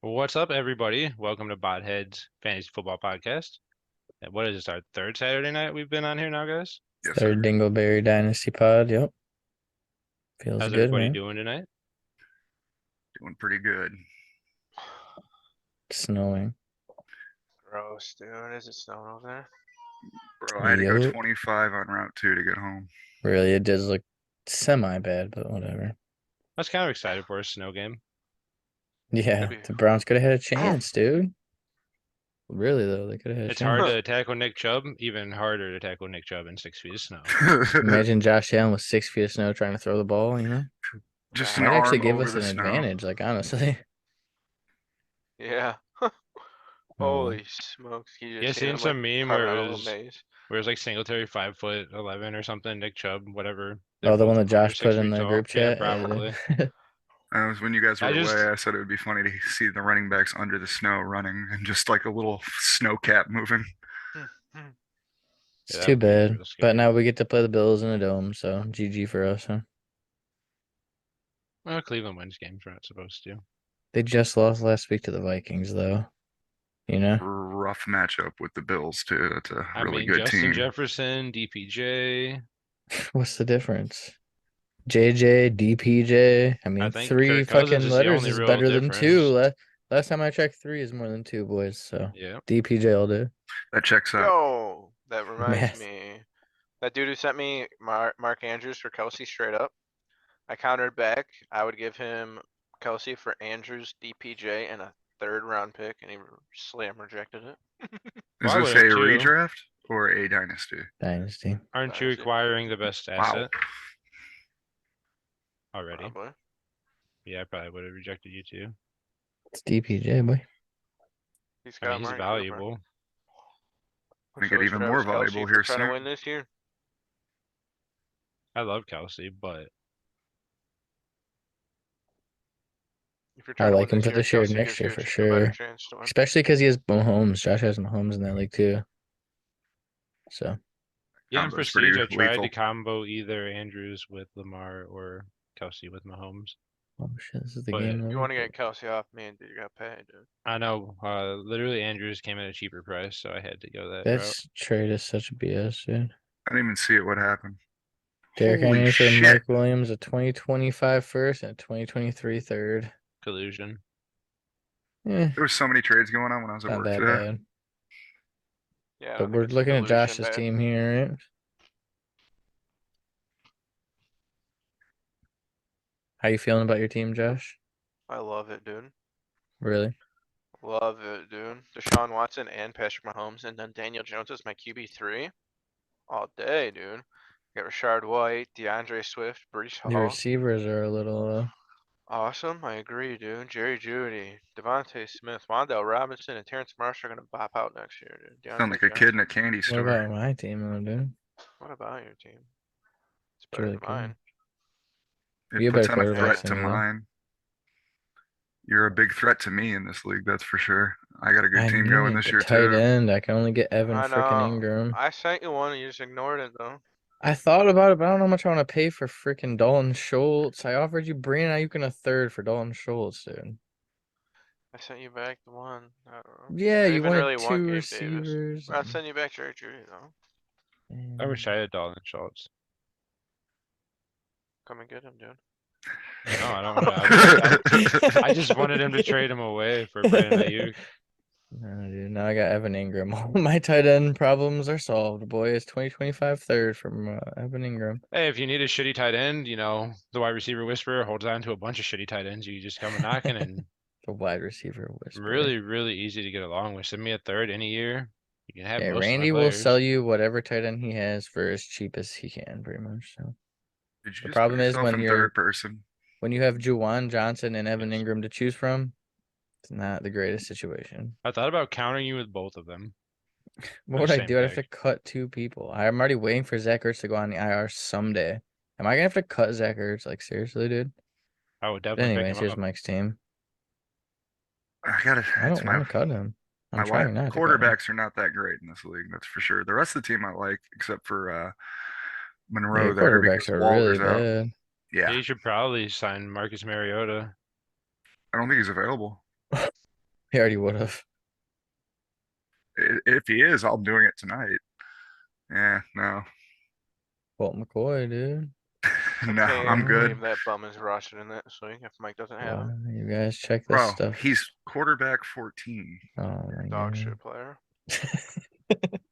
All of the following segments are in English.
What's up, everybody? Welcome to Bothead's Fantasy Football Podcast. What is this, our third Saturday night we've been on here now, guys? Yes, Third sir. Dingleberry Dynasty pod. Yep. Feels How's good, everybody man. doing tonight? Doing pretty good. Snowing. Gross, dude. Is it snowing over there? Bro, I had to go Yup. 25 on Route 2 to get home. Really, it does look semi-bad, but whatever. I was kind of excited for a snow game. Yeah, Maybe. the Browns could have had a chance, dude. Really, though, they could have had a It's hard chance. to tackle Nick Chubb, even harder to tackle Nick Chubb in 6 feet of snow. Imagine Josh Allen with 6 feet of snow trying to throw the ball, you know? Just an Might actually arm give over us the an snow. advantage, like, honestly. Yeah. Oh, Holy smokes. He Yeah, just hit seen him some like meme carving where out it a little was maze. like Singletary 5'11" or something, Nick Chubb, whatever. Oh, the They're one both that under Josh 6 put in feet the tall. group Yeah, chat. probably. That was when you guys I were away. just- I said it would be funny to see the running backs under the snow running and just like a little snow cap moving. It's Yeah, that too would be bad. real But scary. now we get to play the Bills in a dome, so GG for us, huh? Well, Cleveland wins games we're not supposed to. They just lost last week to the Vikings, though. You know? Rough matchup with the Bills, too. That's a I really mean, good Justin team. Jefferson, DPJ. What's the difference? JJ, DPJ. I mean, think three Kirk Cousins fucking is the letters only is real better than two. difference. Last time I checked, three is more than two, boys. So Yeah. DPJ will do. That checks out. Yo, that reminds Math. me. That dude who sent me Mark Andrews for Kelsey straight up. I countered back. I would give him Kelsey for Andrews, DPJ, and a third round pick, and he slam rejected it. Is Well, I this would a have too. redraft or a dynasty? Dynasty. Aren't you Dynasty. acquiring the best Wow. asset already? Probably. Yeah, I probably would have rejected you too. It's DPJ, boy. He's I got mean, he's Amari Cooper. valuable. Make So it we even should more have Kelsey valuable for here trying to soon. win this year. I love Kelsey, but If you're I trying to like win him this for year, this year, Kelsey next gives year you for a better sure. chance to win. Especially because he has Mahomes. Josh has Mahomes in that league too. So yeah, in Combo's pretty Prestige, I tried to lethal. combo either Andrews with Lamar or Kelsey with Mahomes. oh shit, this is the But game. You want to get Kelsey off me, and you got paid, dude. I know, literally Andrews came at a cheaper price, so I had to go that route. This trade is such a BS, dude. I didn't even see it. What happened? Derrick Holy Henry for shit. Mike Williams, a 2025 first and a 2023 third. Collusion. Eh, There was so many trades going on when I was at not work that today. bad. Yeah, I But don't think we're it's looking at collusion Josh's bad. team here, right? How you feeling about your team, Josh? I love it, dude. Really? Love it, dude. Deshaun Watson and Patrick Mahomes, and then Daniel Jones is my QB3 all day, dude. Got Rashard White, DeAndre Swift, Brees The Hall. receivers are a little Awesome, I agree, dude. Jerry Jeudy, Devontae Smith, Wan'Dale Robinson, and Terrence Marshall are gonna bop out next year, dude. Sound DeAndre like a kid in Johnson. a candy What store. about my team, though, dude? What about your team? It's It's better really than mine. good. It You a puts better on a quarterback threat than to me, though. mine. You're a big threat to me in this league, that's for sure. I got a good I team going need this the year tight too. end. I can only get Evan I frickin' know. Ingram. I sent you one and you just ignored it though. I thought about it, but I don't know how much I want to pay for frickin' Dalton Schultz. I offered you Brandon Ayuk in a third for Dalton Schultz, dude. I sent you back the one. I don't know. Yeah, I you even wanted really want two Gabe Davis. receivers. I'll send you back Jerry Jeudy though. I wish I had Dalton Schultz. Come and get him, dude. No, I don't want I just wanted him to trade him away for Brandon Ayuk. No, dude. Now I got Evan Ingram. All my tight end problems are solved, boy. It's 2025 third from Evan Ingram. Hey, if you need a shitty tight end, you know, the wide receiver whisperer holds on to a bunch of shitty tight ends. You just come a knocking and The wide receiver whisperer. really, really easy to get along with. Send me a third any year. You can have Yeah, most Randy of my will players. sell you whatever tight end he has for as cheap as he can, pretty much. So Did you the just problem put is yourself when in you're third person? when you have Juwan Johnson and Evan Yes. Ingram to choose from, it's not the greatest situation. I thought about countering you with both of them. What would I same do? I'd have to pick. cut two people. I'm already waiting for Zach Ertz to go on the IR someday. Am I gonna have to cut Zach Ertz? Like seriously, dude? I would But definitely pick anyways, him here's up. Mike's team. I gotta. I It's don't my want to cut him. my I'm trying not to cut him. quarterbacks are not that great in this league. That's for sure. The rest of the team I like, except for Yeah, Monroe there quarterbacks because are really Waller's out. bad. Yeah, You should probably sign Marcus Mariota. I don't think he's available. He already would have. If he is, I'm doing it tonight. Yeah, no, Colt McCoy, dude. no, Okay, I'm I good. believe that bum is rostered in that swing if Mike doesn't have Well, him. you guys check this Bro, stuff. he's quarterback 14. Oh my Dog god. shit player.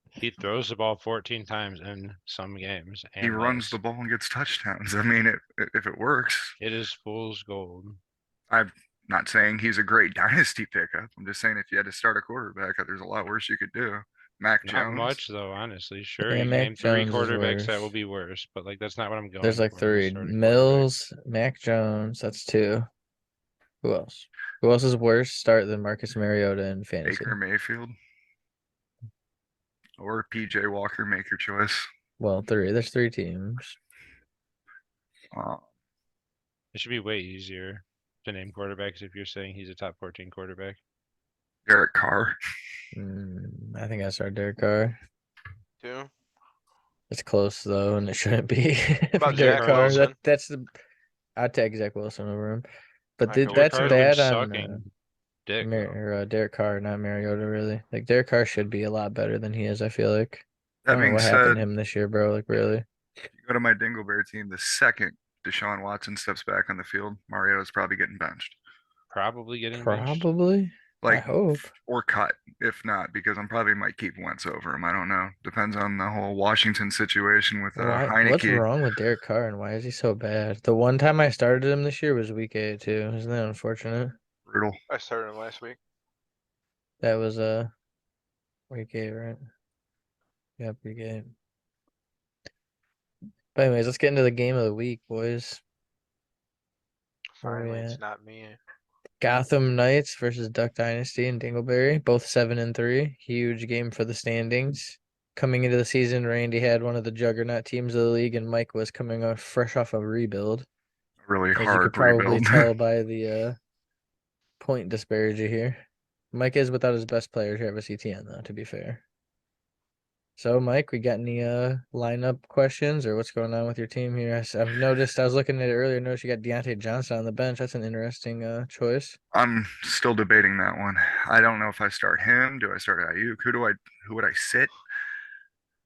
He throws the ball 14 times in some games He and runs less. the ball and gets touchdowns. I mean, if it works, It is fool's gold. I'm not saying he's a great dynasty pickup. I'm just saying if you had to start a quarterback, there's a lot worse you could do. Mac Not Jones. much though, honestly. Sure, Yeah, you can Mac name three Jones is quarterbacks that will worse. be worse, but like that's not what I'm going There's like for as a 3. starting quarterback. Mills, Mac Jones, that's 2. Who else? Who else is worse start than Marcus Mariota in fantasy? Baker Mayfield or PJ Walker, make your choice. Well, 3. There's 3 teams. Uh, It should be way easier to name quarterbacks if you're saying he's a top 14 quarterback. Derek Carr. I think I start Derek Carr. 2. It's close though, and it shouldn't be. About Derek Zach Carr. Wilson? That's the. I'd take Zach Wilson over him, but I go with Derek that's Carr's Carr. been bad on sucking dick though. Derek Carr, not Mariota. Really, like Derek Carr should be a lot better than he is. I feel like I That don't know being what happened said, to him this year, bro. Like really. you go to my Dingleberry team, the second Deshaun Watson steps back on the field, Mariota's probably getting benched. Probably getting benched. Probably. I Like, hope. or cut, if not, because I'm probably might keep Wentz over him. I don't know. Depends on the whole Washington situation with Why? What's Heineke. wrong with Derek Carr and why is he so bad? The one time I started him this year was week 8 too. Isn't that unfortunate? Brutal. I started him last week. That was week 8, right? Yep, week 8. But anyways, let's get into the game of the week, boys. Where we Finally, at? it's not me. Gotham Knights versus Duck Dynasty and Dingleberry, both 7-3. Huge game for the standings. Coming into the season, Randy had one of the juggernaut teams of the league, and Mike was coming off fresh off a rebuild. Really As you hard could probably rebuild. tell by the point disparity here. Mike is without his best player, Travis Etienne, though, to be fair. So, Mike, we got any lineup questions or what's going on with your team here? I've noticed, I was looking at it earlier, noticed you got Deontay Johnson on the bench. That's an interesting choice. I'm still debating that one. I don't know if I start him. Do I start Ayuk? Who would I sit?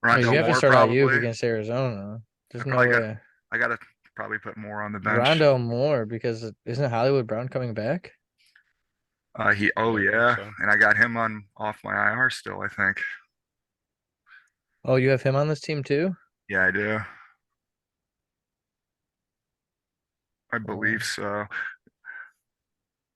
Oh, Rondo you have to Moore start Ayuk probably. against Arizona. I There's no probably got way. I gotta probably put more on the bench. Rondo Moore, because isn't Hollywood Brown coming back? Oh Yeah, I think yeah, so. and I got him on off my IR still, I think. Oh, you have him on this team too? Yeah, I do. I Oh, believe so.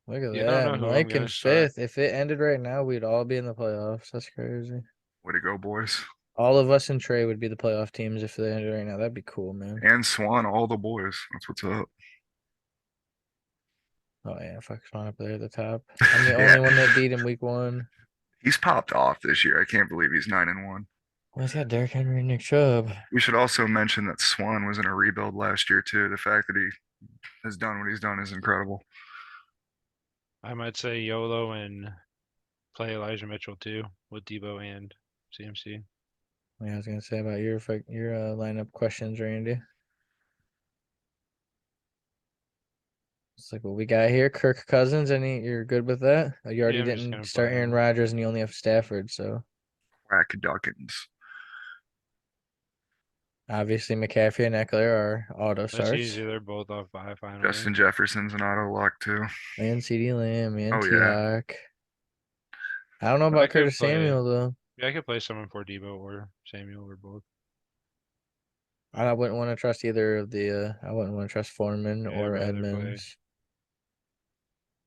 look at You don't know that. who I'm Mike in gonna start. 5th. If it ended right now, we'd all be in the playoffs. That's crazy. Way to go, boys. All of us and Trey would be the playoff teams if they ended right now. That'd be cool, man. And Swan, all the boys. That's what's up. Oh yeah, fuck Swan up there at the top. I'm the Yeah. only one that beat him week 1. He's popped off this year. I can't believe he's 9-1. Well, he's got Derrick Henry and Nick Chubb. We should also mention that Swan was in a rebuild last year too. The fact that he has done what he's done is incredible. I might say YOLO and play Elijah Mitchell too with Debo and CMC. Yeah, I was gonna say about your lineup questions, Randy. It's like what we got here. Kirk Cousins. You're good with that? You already Yeah, I'm just didn't gonna start play Aaron him. Rodgers, and you only have Stafford. So Whack Duckins. obviously McCaffrey and Eckler are auto That's starts. easy. They're both off by finally. Justin Jefferson's an auto lock too. And CeeDee Lamb and Oh, yeah. T-Hawk. I don't know But I about could Curtis play- Samuel though. Yeah, I could play someone for Debo or Samuel or both. I wouldn't want to trust either of the. I wouldn't want to trust Foreman Yeah, I'd or rather play- Edmonds.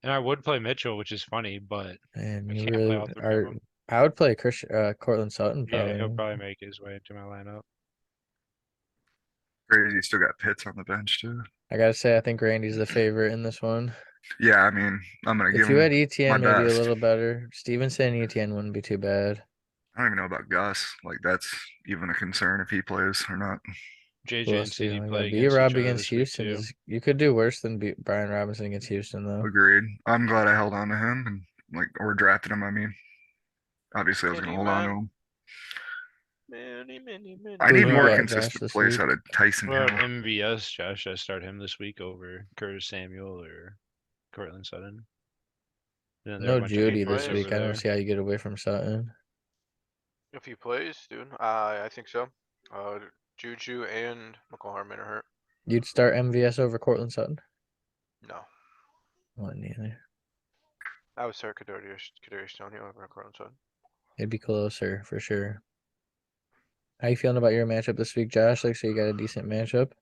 And I would play Mitchell, which is funny, but And I you can't play really all 3 of are. them. I would play Cortland Sutton Yeah, probably. he'll probably make his way into my lineup. Crazy, still got Pitts on the bench too. I gotta say, I think Randy's the favorite in this one. Yeah, I mean, I'm gonna give If you him had ETN, my maybe a best. little better. Stevenson and ETN wouldn't be too bad. I don't even know about Gus. Like that's even a concern if he plays or not. JJ Who and else do you CD like? play B against Rob each other against this week Houston too. you could do worse than Brian Robinson against Houston though. Agreed. I'm glad I held on to him and or drafted him. I mean, obviously I was gonna hold on to him. I Who need you more got, Josh, consistent this plays week? out of Tyson What Hill. about MVS, Josh? Should I start him this week over Curtis Samuel or Cortland Sutton? And then there are a No bunch of Judy haters this plays. week. over I don't there. see how you get away from Sutton. If he plays, dude, I think so. Juju and McCall-Hartman are hurt. You'd start MVS over Cortland Sutton? No, Well, neither. I would start Kadarius Toney over Cortland Sutton. It'd be closer for sure. How you feeling about your matchup this week, Josh? Like, so you got a decent matchup.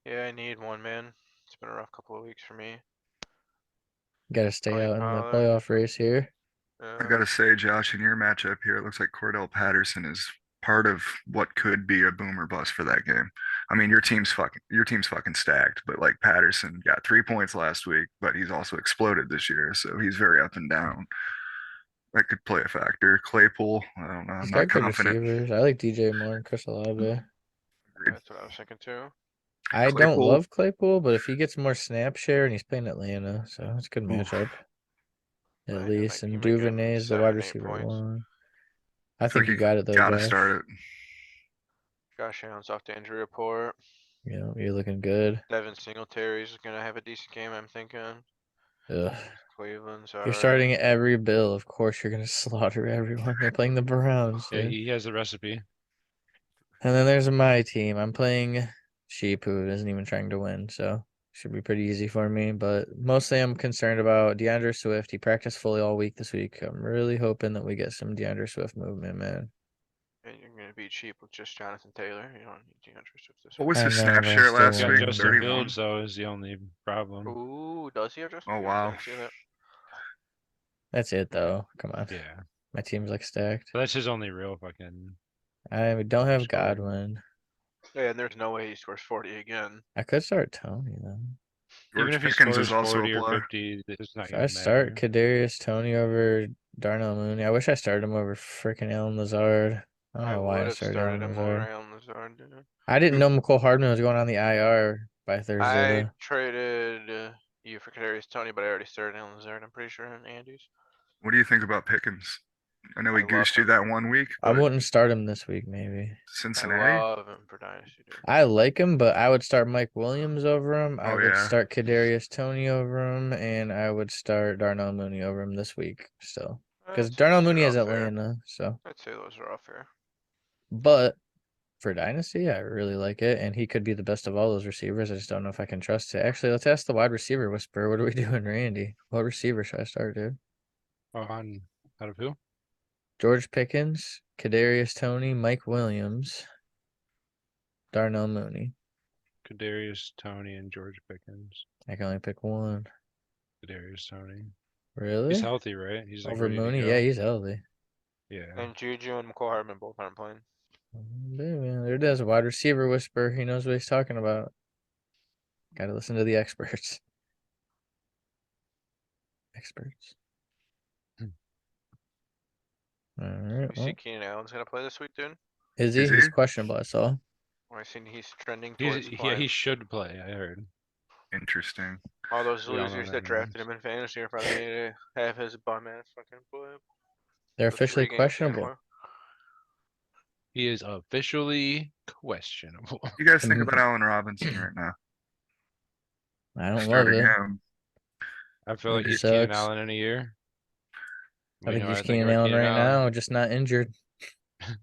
Yeah, I need one, man. It's been a rough couple of weeks for me. Got to stay Tony out in the Pollard. playoff race here. I've got to say, Josh, in your matchup here, it looks like Cordell Patterson is part of what could be a boom or bust for that game. I mean, your team's fucking stacked, but like Patterson got 3 points last week, but he's also exploded this year, so he's very up and down. That could play a factor. Claypool, I don't know. I'm He's not got good confident. receivers. I like DJ more and Chris Olave. Agreed. That's what I was thinking too. I don't Claypool, love Claypool, but if he gets more snap share and he's playing Atlanta, so it's a good Oof. matchup. At Might- least. you And might get him Duvernay is the 7 wide and 8 receiver points. one. I I think you got it though, gotta Josh. start it. Josh Allen's off the injury report. You know, you're looking good. Devin Singletary's gonna have a decent game, I'm thinking. Ugh. Cleveland's You're alright. starting every Bill. Of course, you're gonna slaughter everyone. They're playing the Browns. Yeah, dude. he has the recipe. And then there's my team. I'm playing Sheep, who isn't even trying to win, so should be pretty easy for me. But mostly, I'm concerned about DeAndre Swift. He practiced fully all week this week. I'm really hoping that we get some DeAndre Swift movement, man. And you're gonna be cheap with just Jonathan Taylor. You don't need DeAndre Swift this What week. was I his know, snap but I share still last Got want week? him. Justin 31. Fields though is the only problem. Ooh, does he have Justin Oh, Fields? I wow. didn't see that. That's it, though. Come on. Yeah, My team's like stacked. but that's his only real fucking. I don't have Scored. Godwin. Yeah, and there's no way he scores 40 again. I could start Tony though. Even George if he Pickens scores is also 40 a or play. 50, it's not Should I gonna start matter. Kadarius Tony over Darnell Mooney? I wish I started him over freaking Alan Lazard. I don't I know why would I have started started Alan him over Lazard. Allen Lazard, dude. I didn't know McCole Hardman was going on the IR by Thursday I though. traded you for Kadarius Toney, but I already started Allen Lazard. I'm pretty sure in Andy's. What do you think about Pickens? I know I he love goosed you him. that 1 week, I but wouldn't start him this week, maybe. I Cincinnati? love him for Dynasty, dude. I like him, but I would start Mike Williams over him. I Oh, would yeah. start Kadarius Tony over him, and I would start Darnell Mooney over him this week still. Because I'd say Darnell those are Mooney has all fair. Atlanta, so. I'd say those are all fair. But for Dynasty, I really like it, and he could be the best of all those receivers. I just don't know if I can trust it. Actually, let's ask the wide receiver whisperer. What are we doing, Randy? What receiver should I start, dude? On out of who? George Pickens, Kadarius Toney, Mike Williams, Darnell Mooney. Kadarius Toney and George Pickens. I can only pick one. Kadarius Toney. Really? He's healthy, right? He's like Over ready to Mooney? go. Yeah, he's healthy. Yeah. And Juju and McCall Hardman both aren't playing. Baby, there it is. Wide receiver whisperer. He knows what he's talking about. Got to listen to the experts. Experts. Hmm. All right. You see Keenan Allen's gonna play this week, dude? Is he? Is He's he? questionable, I saw. I seen he's trending He's towards yeah, playing. he should play. I heard. Interesting. All those We all know losers that that drafted means. him in fantasy are probably gonna have his bum ass fucking play. They're For officially 3 games questionable. anymore. He is officially questionable. You guys think about Allen Robinson right now? I don't love Starting it. him. I feel He like he's Keenan sucks. Allen in a year. I think know he's what Keenan about Allen right Allen. now, just not injured.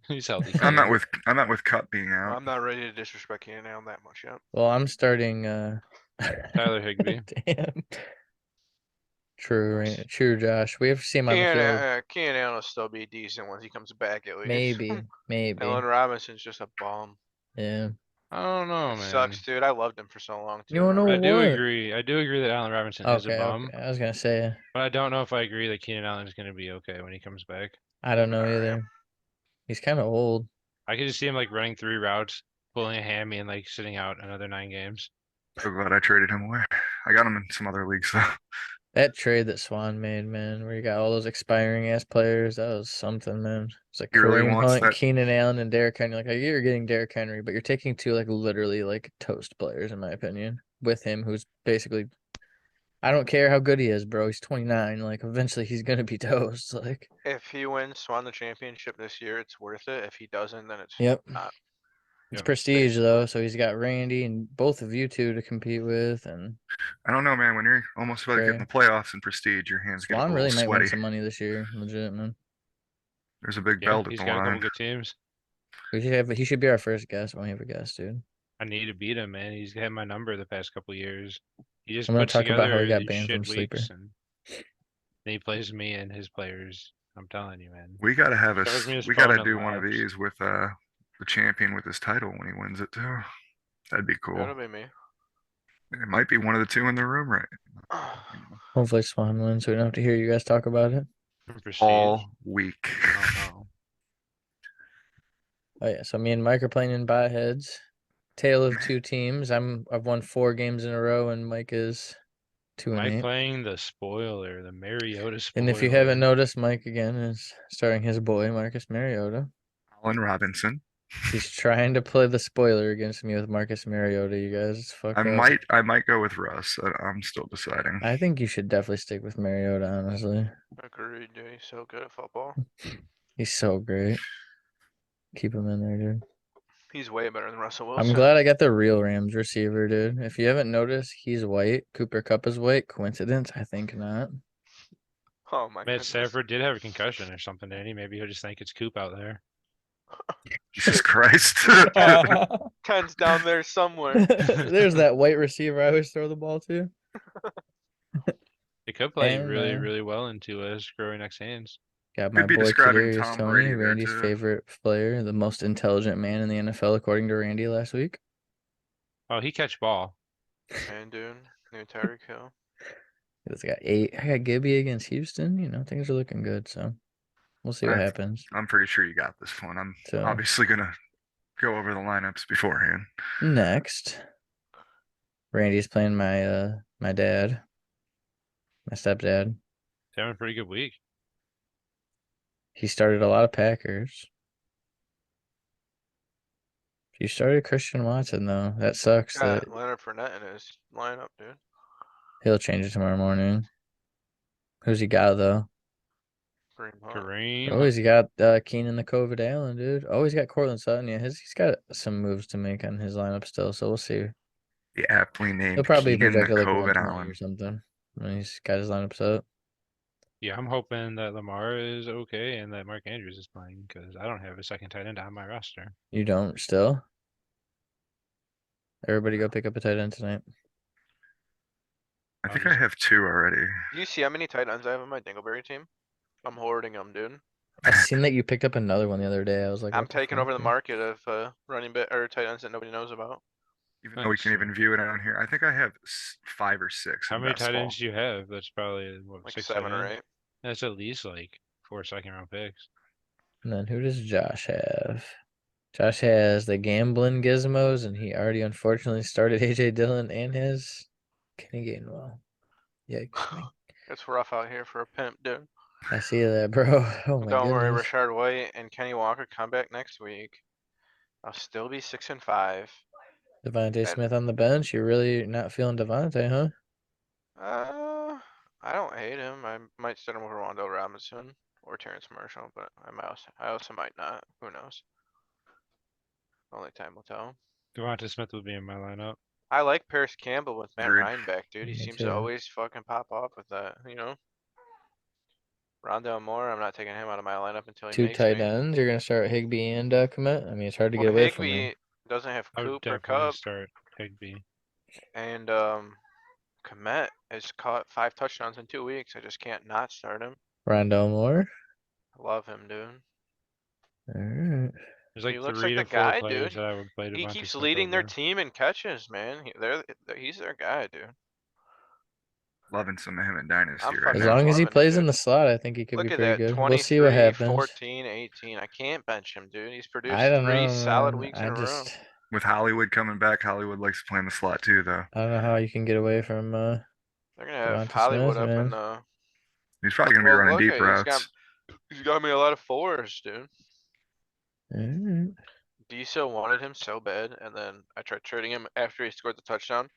He's healthy. I'm not Keenan. with Cup being out. I'm not ready to disrespect Keenan Allen that much yet. Well, I'm starting Tyler Higbee. Damn. True, Yes. right? True, Josh. We have to see him on the field. Keenan Allen will still be decent once he comes back at least. Maybe, maybe. Allen Robinson's just a bum. Yeah. I don't know, It man. sucks, dude. I loved him for so long. Too. You wanna know I do what? agree. I do agree that Allen Robinson is a Okay, bum, okay. I was gonna say but I don't know if I agree that Keenan Allen is going to be okay when he comes back. I don't know Alright. either. He's kind of old. I could just see him like running 3 routes, pulling a hammy, and like sitting out another 9 games. So glad I traded him away. I got him in some other leagues though. That trade that Swan made, man, where you got all those expiring ass players, that was something, man. It's like He really Kareem wants Hunt, that- Keenan Allen, and Derrick Henry. Like, you're getting Derrick Henry, but you're taking 2 like literally like toast players, in my opinion, with him, who's basically. I don't care how good he is, bro. He's 29. Like, eventually he's gonna be toast. Like, If he wins Swan the championship this year, it's worth it. If he doesn't, then it's yep. not. It's Yep. prestige though, so he's got Randy and both of you two to compete with, and I don't know, man. When you're almost about to get in the playoffs and prestige, your hands get a Swan little really might win sweaty. some money this year. Legit, man. There's a big Yeah, belt at he's the got a couple line. good teams. He should be our first guest when we have a guest, dude. I need to beat him, man. He's had my number the past couple years. He just I'm gonna puts talk about how he together got these banned from shit weeks, Sleeper. and then he plays me and his players. I'm telling you, man. We gotta have Charges me his we phone gotta in do one of labs. these with the champion with his title when he wins it too. That'd be cool. That'll be me. It might be one of the two in the room, right? You know, Hopefully Swan wins, so we don't have to hear you guys talk about it. Prestige. all week. Oh no. Oh yeah, so me and Mike are playing in bot heads. Tale of two teams. I've won 4 games in a row, and Mike is 2 and Mike 8. playing the spoiler, the Mariota spoiler. And if you haven't noticed, Mike again is starting his boy Marcus Mariota. Allen Robinson. He's trying to play the spoiler against me with Marcus Mariota. You guys, it's fucked I up. might go with Russ. I'm still deciding. I think you should definitely stick with Mariota. Honestly, Agreed, dude. He's so good at football. he's so great. Keep him in there, dude. He's way better than Russell Wilson. I'm glad I got the real Rams receiver, dude. If you haven't noticed, he's white. Cooper Kupp is white. Coincidence? I think not. Oh my Matt goodness. Stafford did have a concussion or something, didn't he? Maybe he'll just think it's Coop out there. Jesus Christ. Ken's down there somewhere. There's that white receiver I always throw the ball to. It could play And, really, really well into Growing Next Hands. Got my Could be boy describing Kadarius Tom Tony, Brady there, Randy's too. favorite player, the most intelligent man in the NFL, according to Randy last week. Oh, he catch ball. And dude, new Tyreek Hill. He's got 8. I got Gibby against Houston. You know, things are looking good. So we'll see what happens. I'm pretty sure you got this one. I'm So- obviously gonna go over the lineups beforehand. Next, Randy's playing my dad, my stepdad. He's having a pretty good week. He started a lot of Packers. You started Christian Watson though. That sucks. That Got Leonard Fournette in his lineup, dude. he'll change it tomorrow morning. Who's he got though? Kareem Hunt. Kareem. Oh, he's got Keenan the COVID Allen, dude. Oh, he's got Cortland Sutton. Yeah, he's got some moves to make on his lineup still. So we'll see. The aptly named He'll probably Keegan the project like COVID 120 Allen. or something when he's got his lineups up. Yeah, I'm hoping that Lamar is okay and that Mark Andrews is playing because I don't have a second tight end on my roster. You don't still? Everybody go pick up a tight end tonight. I I'll think just- I have 2 already. Do you see how many tight ends I have on my Dingleberry team? I'm hoarding them, dude. I seen that you picked up another one the other day. I was like, I'm what the taking fuck, over the dude? market of running bit or tight ends that nobody knows about. Even though we Nice. can even view it on here. I think I have 5 or 6 How in many best tight ball. ends do you have? That's probably what, Like 6, 7 or 7? 8. That's at least like 4 second-round picks. And then who does Josh have? Josh has the gambling gizmos, and he already unfortunately started AJ Dillon and his Kenny Gainwell. Yikes. man. It's rough out here for a pimp, dude. I see that, bro. Oh my Don't worry, goodness. Rashard White and Kenny Walker come back next week. I'll still be 6-5. Devontae Smith on the bench. You're really not feeling Devontae, huh? I don't hate him. I might start him over Rondo Robinson or Terrence Marshall, but I also might not. Who knows? Only time will tell. Devonta Smith would be in my lineup. I like Paris Campbell with Matt Agreed. Ryan back, dude. He Me seems too. to always fucking pop off with that, you know? Rondell Moore, I'm not taking him out of my lineup until he 2 makes tight me. ends. You're gonna start Higbee and Komet. I mean, it's hard to Well, get away from him. Higbee doesn't have I would Coop or definitely Cup, start Higbee. and Komet has caught 5 touchdowns in 2 weeks. I just can't not start him. Rondell Moore. Love him, dude. Alright. There's like He looks 3 like to the 4 guy, players dude. that I would play He Devonta keeps Smith leading their over. team in catches, man. He's their guy, dude. Loving some of him in Dynasty I'm right As fucking now. long as he loving it, plays in dude. the slot, I think he could Look be at pretty that, good. We'll see what 23, happens. 14, 18. I can't bench him, dude. He's I produced don't 3 know, solid man. weeks I in a row. just With Hollywood coming back, Hollywood likes to play in the slot too, though. I don't know how you can get away from They're gonna have Devonta Hollywood Smith, up in man. the. He's probably gonna be Well, running look deep at routes. he's got me a lot of 4s, dude. Alright. Diesel wanted him so bad, and then I tried trading him after he scored the touchdown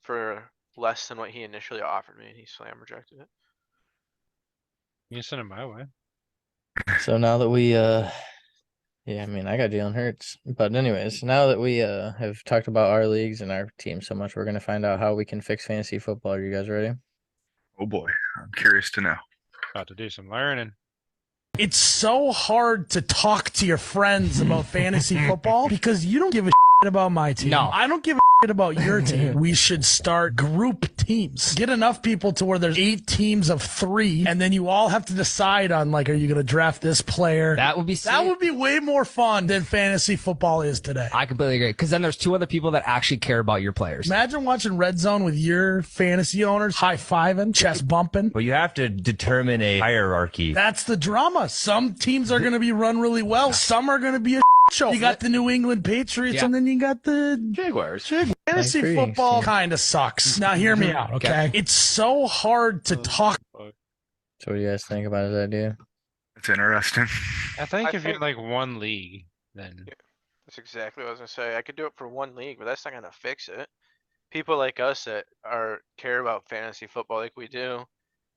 for less than what he initially offered me, and he slam rejected it. You can send him my way. So now that we Yeah, I mean, I got Jalen Hurts. But anyways, now that we have talked about our leagues and our team so much, we're gonna find out how we can fix fantasy football. Are you guys ready? Oh boy, I'm curious to know. About to do some learning. It's so hard to talk to your friends about fantasy football because you don't give a shit about my team. No. I don't give a shit about your team. We should start group teams. Get enough people to where there's 8 teams of 3, and then you all have to decide on, like, are you going to draft this player? That would be That would be way more fun than fantasy football is today. I completely agree. Because then there's 2 other people that actually care about your players. Imagine watching Red Zone with your fantasy owners high-fiving, chest bumping. Well, you have to determine a hierarchy. That's the drama. Some teams are going to be run really well. Some are going to be a show. You got the New England Patriots, Yeah. and then you got the Jaguars. Fantasy agree, football Steve. kind of sucks. Now hear me out, okay? It's so hard to talk. So what do you guys think about his idea? It's interesting. I think I if you're think- like one league, then That's exactly what I was gonna say. I could do it for one league, but that's not gonna fix it. People like us that care about fantasy football like we do.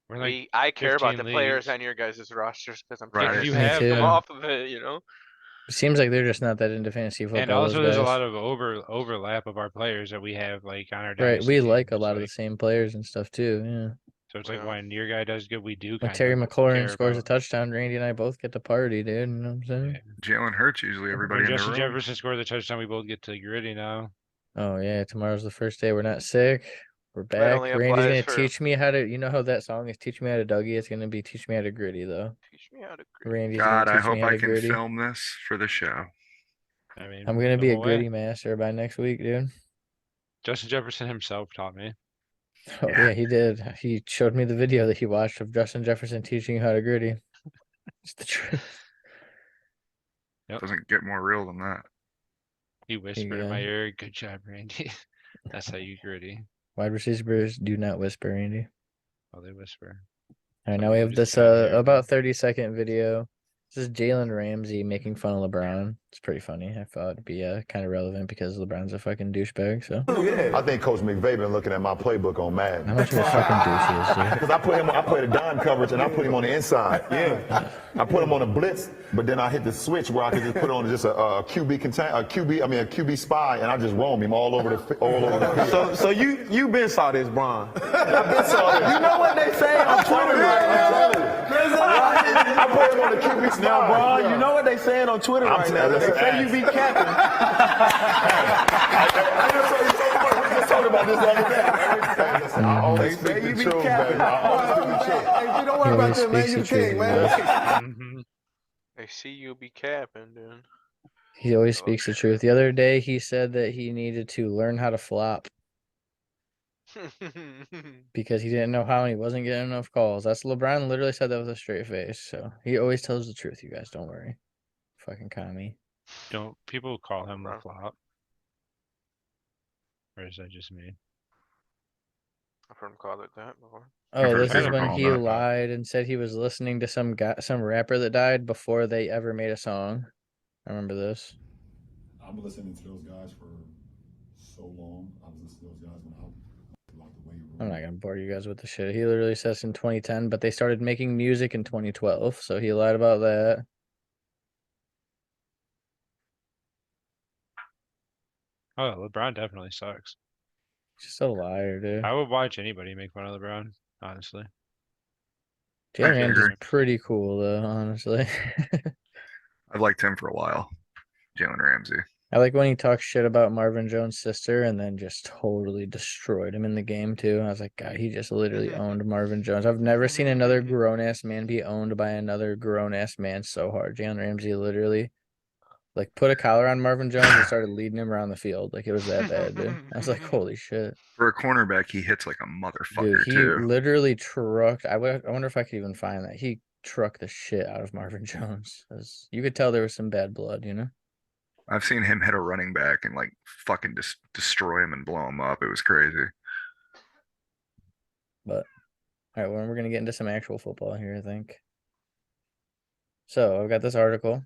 we're like I care about 15 the players leagues. on your guys' rosters because I'm Right. taking You some have them. off of it, you know? It seems like they're just not that into fantasy football. and also there's a those lot guys. of overlap of our players that we have like on our Right, dynasty we like a teams, lot of the like, same players and stuff too. Yeah, so it's like Yeah. when your guy does good, we do like kind Terry of McLaurin care scores a about- touchdown, Randy and I both get to party, dude. You know what I'm saying? Yeah. Jalen Hurts usually everybody When in the Justin room. Jefferson scores a touchdown, we both get to gritty now. Oh yeah, tomorrow's the first day we're not sick. We're That back. only Randy's applies gonna for- teach me how to. You know how that song is "Teach Me How to Dougie." It's gonna be "Teach Me How to Gritty" though. Teach me how to grit. Randy's God, gonna I teach me hope how I to can gritty. film this for the show. I mean, I'm gonna be the a whole way. gritty master by next week, dude. Justin Jefferson himself taught me. Oh Yeah. yeah, he did. He showed me the video that he watched of Justin Jefferson teaching you how to gritty. It's the truth. Doesn't get more real than that. He whispered in go. my ear, "Good job, Randy." That's how you gritty. Wide receivers do not whisper, Randy. Oh, they whisper. All right, Some now we people have just this get out of here, about man. 30-second video. This is Jalen Ramsey making fun of LeBron. It's pretty funny. I thought it'd be kind of relevant because LeBron's a fucking douchebag. So I think Coach McVay been looking at my playbook on how Madden. much of a fucking douche he is, dude. Because I play the dime coverage and I put him on the inside. Yeah. I put him on a blitz, but then I hit the switch where I could just put on just a QB spy, and I just roam him all over the field. So you been saw this, Bron. I've been saw this. You know what they say on Twitter right now? I put him on the QB spy. Now, Bron, you know what they saying on Twitter right now? They say you be capping. We just talked about this the other day. I always speak the truth, baby. I always speak the truth. Hey, don't worry He about always that, man. speaks You the the king, truth, man. Mhm. They see you be capping, dude. He always speaks the truth. The other day, he said that he needed to learn how to flop because he didn't know how and he wasn't getting enough calls. That's LeBron literally said that with a straight face. So he always tells the truth, you guys. Don't worry. Fucking commie. Don't people call him the Bro. flop? Or is that just me? I've heard him call it that before. Oh, heard this is people when call he him that. lied and said he was listening to some guy, some rapper that died before they ever made a song. I remember this. I've been listening to those guys for so long. I was listening to those guys when I like the weight room. I'm not gonna bore you guys with the shit. He literally says in 2010, but they started making music in 2012, so he lied about that. Oh, LeBron definitely sucks. Just a liar, dude. I would watch anybody make fun of LeBron, honestly. Jalen I Ramsey's agree. pretty cool though, honestly. I've liked him for a while. Jalen Ramsey. I like when he talks shit about Marvin Jones' sister and then just totally destroyed him in the game too. I was like, God, he just literally owned Marvin Jones. I've never seen another grown ass man be owned by another grown ass man so hard. Jalen Ramsey literally like put a collar on Marvin Jones and started leading him around the field. Like it was that bad, dude. I was like, holy shit. For a cornerback, he hits like a motherfucker Dude, he too. literally trucked. I wonder if I could even find that. He trucked the shit out of Marvin Jones. You could tell there was some bad blood, you know? I've seen him hit a running back and like fucking destroy him and blow him up. It was crazy. But all right, well, we're gonna get into some actual football here, I think. So I've got this article.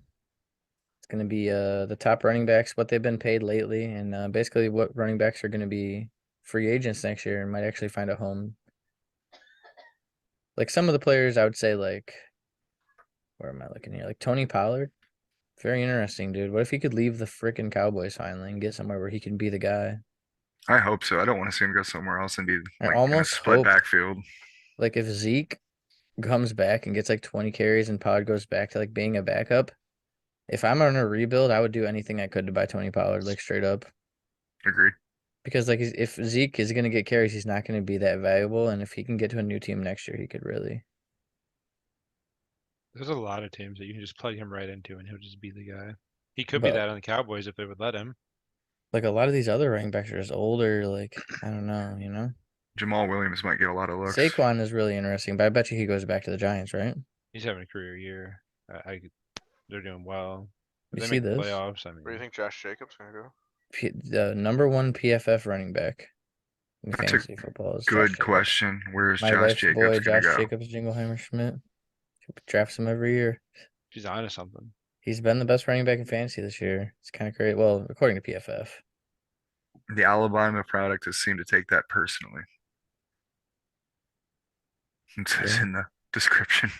It's gonna be the top running backs, what they've been paid lately, and basically what running backs are gonna be free agents next year and might actually find a home. Like some of the players, I would say like, where am I looking here? Like Tony Pollard. Very interesting, dude. What if he could leave the frickin' Cowboys finally and get somewhere where he can be the guy? I hope so. I don't want to see him go somewhere else and be I like in a almost split hope, backfield. like, if Zeke comes back and gets like 20 carries and Pollard goes back to like being a backup, if I'm on a rebuild, I would do anything I could to buy Tony Pollard, like straight up. Agreed. Because like if Zeke is gonna get carries, he's not gonna be that valuable, and if he can get to a new team next year, he could really. There's a lot of teams that you can just plug him right into and he'll just be the guy. He could be But that on the Cowboys if they would let him. like a lot of these other running backs are just older. Like I don't know, you know. Jamal Williams might get a lot of looks. Saquon is really interesting, but I bet you he goes back to the Giants, right? He's having a career year. They're doing well. If You they see make the this? playoffs, I Where do you mean, think Josh Jacobs gonna go? The #1 PFF running back in That's a fantasy football is Josh Good Jacobs. question. Where's My Josh wife's Jacobs boy, gonna Josh go? Jacobs, Jingleheimer Schmidt. He drafts him every year. she's onto something. He's been the best running back in fantasy this year. It's kind of great. Well, according to PFF. The Alabama product has seemed to take that personally. It says Yeah. in the description.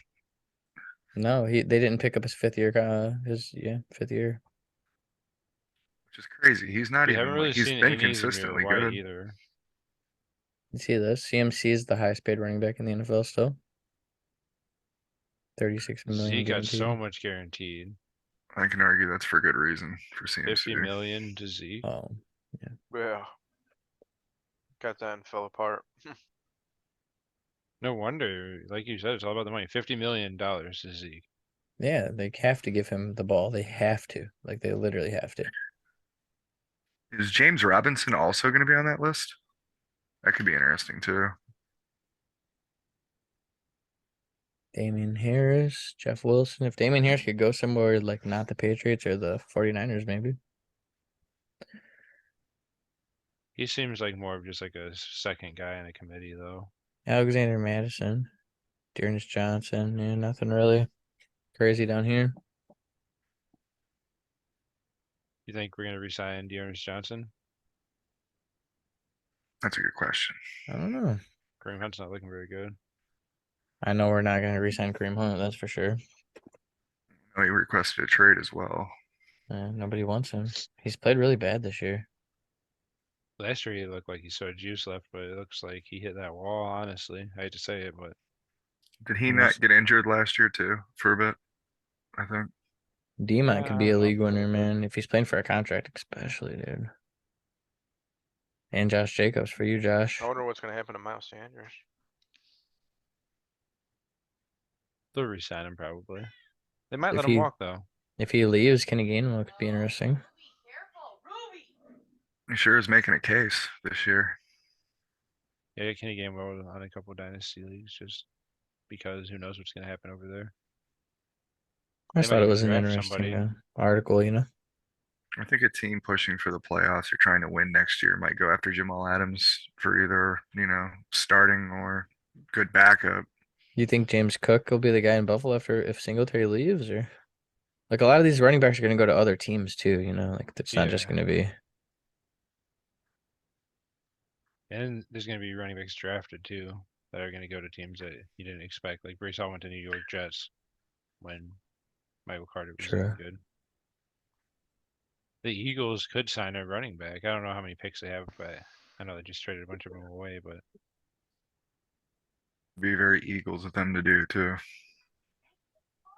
No, they didn't pick up his fifth year. Fifth year. Which is crazy. He's not We even haven't really like he's seen been any Zamir consistently White good. either. You see this? CMC is the highest paid running back in the NFL still. 36 million Zeke got guaranteed. so much guaranteed. I can argue that's for good reason for 50 CMC. million to Zeke. Oh, Yeah. Got that and fell apart. No wonder, like you said, it's all about the money. $50 million to Zeke. yeah, they have to give him the ball. They have to. Like they literally have to. Is James Robinson also going to be on that list? That could be interesting too. Damian Harris, Jeff Wilson. If Damian Harris could go somewhere like not the Patriots or the 49ers, maybe. He seems like more of just like a second guy in a committee, though. Alexander Madison, Dearness Johnson. Yeah, nothing really crazy down here. You think we're going to resign Dearness Johnson? That's a good question. I don't know. Kareem Hunt's not looking very good. I know we're not going to re-sign Kareem Hunt. That's for sure. Oh, he requested a trade as well. Nobody wants him. He's played really bad this year. Last year he looked like he still had juice left, but it looks like he hit that wall, honestly. I hate to say it, but Did he Almost. not get injured last year too for a bit? I think. D-Mont could be a I don't league know. winner, man, if he's playing for a contract, especially, dude. And Josh Jacobs for you, Josh. I wonder what's gonna happen to Miles Sanders. they'll resign him probably. They might If let him he- walk, though. If he leaves, Kenny Gainwell could be interesting. He sure is making a case this year. Yeah, Kenny Gainwell on a couple dynasty leagues just because who knows what's going to happen over there. I just They might thought it even was an draft interesting somebody. article, you know. I think a team pushing for the playoffs or trying to win next year might go after Jamal Adams for either, starting or good backup. You think James Cook will be the guy in Buffalo if Singletary leaves, or like a lot of these running backs are going to go to other teams too, you know, like it's not just Yeah. going to be. And there's going to be running backs drafted too that are going to go to teams that you didn't expect. Like Brees Hall went to New York Jets when Michael Carter was looking good. The Eagles could sign a running back. I don't know how many picks they have, but I know they just traded a bunch of them away. But Be very Eagles of them to do too.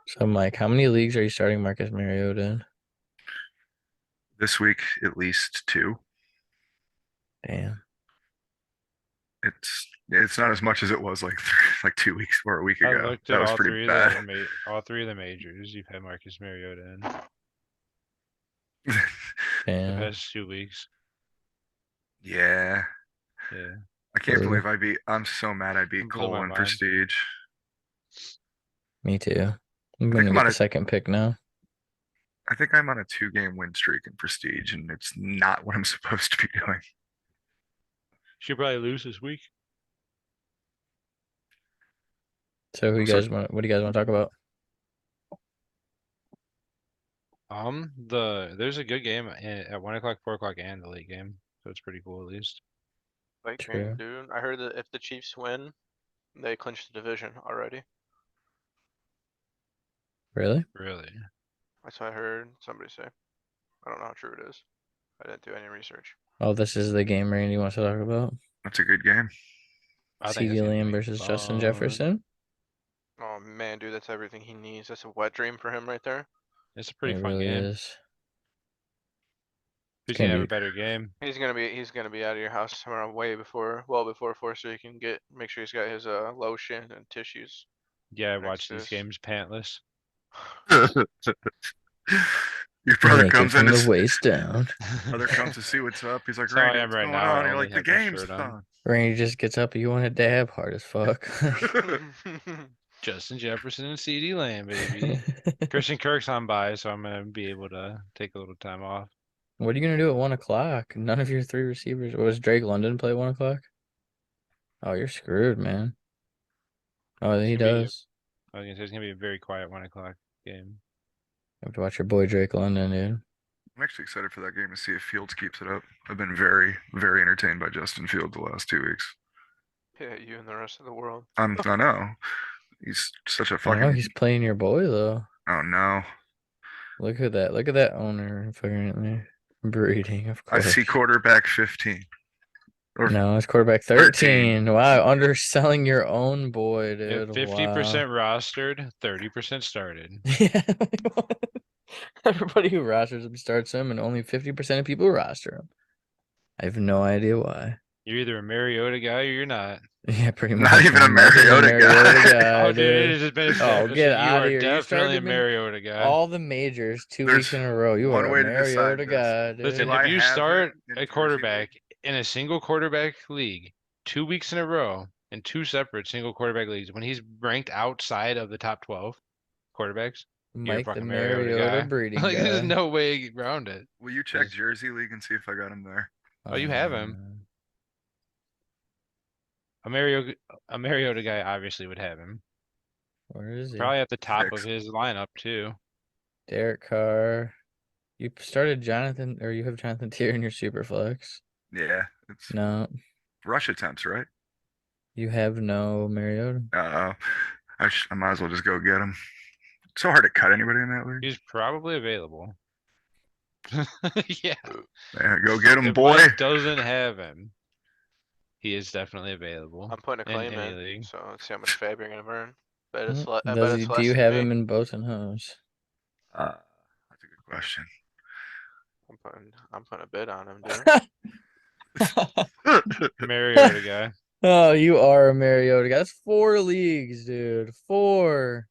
So, Mike, how many leagues are you starting Marcus Mariota in? This week, at least 2. Damn. It's not as much as it was like 2 weeks or a week I ago. looked That at was all pretty three bad. of the all 3 of the majors. You've had Marcus Mariota in the Damn. past 2 weeks. Yeah. Yeah, I can't Brutal. believe I'm so mad I beat Blew Cole my in mind. Prestige. Me too. I'm think going to I'm get on the a- second pick now. I think I'm on a 2-game win streak in Prestige, and it's not what I'm supposed to be doing. should probably lose this week. So, what do you guys want to talk about? There's a good game at 1 o'clock, 4 o'clock, and the late game, so it's pretty cool at least. Like, True. dude, I heard that if the Chiefs win, they clinch the division already. Really? Really, That's what I heard somebody say. I don't know how true it is. I didn't do any research. Oh, this is the game Randy wants to talk about. That's a good game. I think CeeDee it's gonna Lamb be versus Justin fun. Jefferson. Oh man, dude, that's everything he needs. That's a wet dream for him right there. It's a pretty It fun really game. is. Who's gonna gonna have be- a better game? He's gonna be out of your house tomorrow well before 4, so you can make sure he's got his lotion and tissues. Yeah, I next watch to these his- games pantless. Your brother Naked comes in from to the s- waist down. brother comes to see what's up. He's like, That's how I Randy, am what's right going now. I on? You're only like, the have my game's shirt on. Randy just gets up. You want to dab hard as fuck. Justin Jefferson and CeeDee Lamb, baby. Christian Kirk's on by, so I'm gonna be able to take a little time off. What are you gonna do at 1 o'clock? None of your 3 receivers. Was Drake London play at 1 o'clock? Oh, you're screwed, man. Oh, he It's gonna be a- does. I was gonna say it's gonna be a very quiet 1 o'clock game. You have to watch your boy Drake London, dude. I'm actually excited for that game to see if Fields keeps it up. I've been very, very entertained by Justin Fields the last 2 weeks. Yeah, you and the rest of the world. I know. He's such a I know fucking. he's playing your boy though. Oh no. Look at that. Look at that owner fucking breeding, of I course. see quarterback 15. Or No, it's quarterback 13. Wow, underselling your own boy, dude. 50% rostered, 30% started. Yeah. Everybody who rosters him starts him, and only 50% of people roster him. I have no idea why. You're either a Mariota guy or you're not. Yeah, pretty much. Not even a man. Mike is Mariota guy. Oh, dude, it dude. has been Oh, established get that you outta are here. You definitely started a him in Mariota guy. All the majors 2 There's weeks in a row. You one are way a to decide Mariota this. guy, dude. Listen, Do I if you have start it in a Jersey quarterback League? in a single quarterback league 2 weeks in a row in 2 separate single quarterback leagues, when he's ranked outside of the top 12 quarterbacks, you're a Mike the fucking Mariota Mariota guy. breeding Like, there's guy. no way around it. Will you check Is- Jersey League and see if I got him there? Oh, you have him. A Mariota guy obviously would have him. Where is he? Probably at the top of Six. his lineup too. Derek Carr. You started Jonathan, or you have Jonathan Tier in your super flex. Yeah, it's No, rush attempts, right? you have no Mariota. I might as well just go get him. It's so hard to cut anybody in that league. He's probably available. Yeah. Yeah, go get him, If boy. Mike doesn't have him, he is definitely available. I'm putting a in claim any in, league. so let's see how much fab you're gonna burn. Bet it's Mm, I bet Does it's he, less do you than have me. him in boats and hose? That's a good question. I'm putting a bid on him, dude. Mariota guy. Oh, you are a Mariota guy. That's 4 leagues, dude. 4.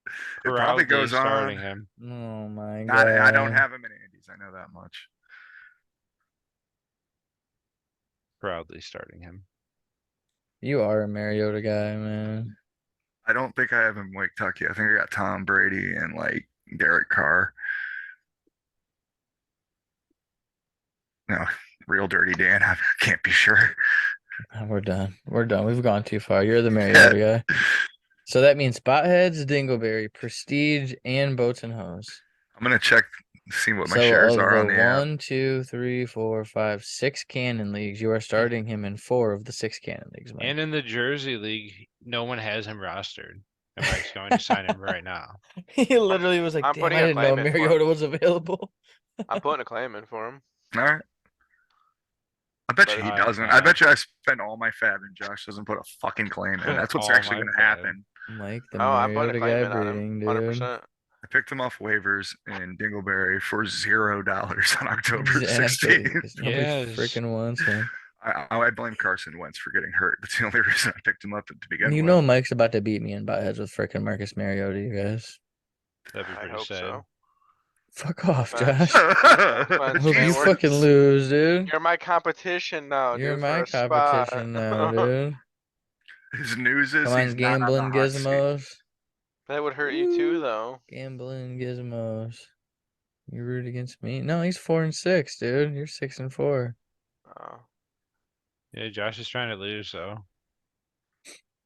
It probably Proudly goes starting on. him. Oh my Not, god. I don't have him in Andy's. I know that much. Proudly starting him. You are a Mariota guy, man. I don't think I have him Wake Tucky. I think I got Tom Brady and like Derek Carr. No, real dirty Dan. I can't be sure. We're done. We're done. We've gone too far. You're the Mariota guy. So that means Spotheads, Dingleberry, Prestige, and Boats and Hose. I'm gonna check, see what my So shares of are on the the app. 1, 2, 3, 4, 5, 6 Cannon leagues, you are starting him in 4 of the 6 Cannon leagues, Mike. And in the Jersey League, no one has him rostered. And Mike's going to sign him right now. He literally was like, I'm damn, putting I a didn't know claim in for him. Mariota was available. I'm putting a claim in for him. All right. I bet you But he I- doesn't. I bet you I spend all my fab and Josh doesn't put a fucking claim in. That's what's All actually my gonna fab. happen. Mike, the Oh, I'm putting Mariota a claim guy in on breeding, him. dude. 100%. I picked him off waivers in Dingleberry for $0 on October Exactly. 16th. 'Cause nobody Yes. freaking wants him. I blame Carson Wentz for getting hurt. That's the only reason I picked him up to begin You with. know Mike's about to beat me in butt heads with freaking Marcus Mariota, you guys. That'd be I pretty hope sad. so. Fuck off, Thanks. Josh. Thanks, I hope man. you We're- fucking lose, dude. You're my competition now, You're dude. my for a spot. competition now, dude. His news is Come on, he's not on the gambling hot seat. gizmos. That would hurt you too, Woo. though. Gambling gizmos. You root against me? No, he's 4-6, dude. You're 6-4. Oh. Yeah, Josh is trying to lose, so.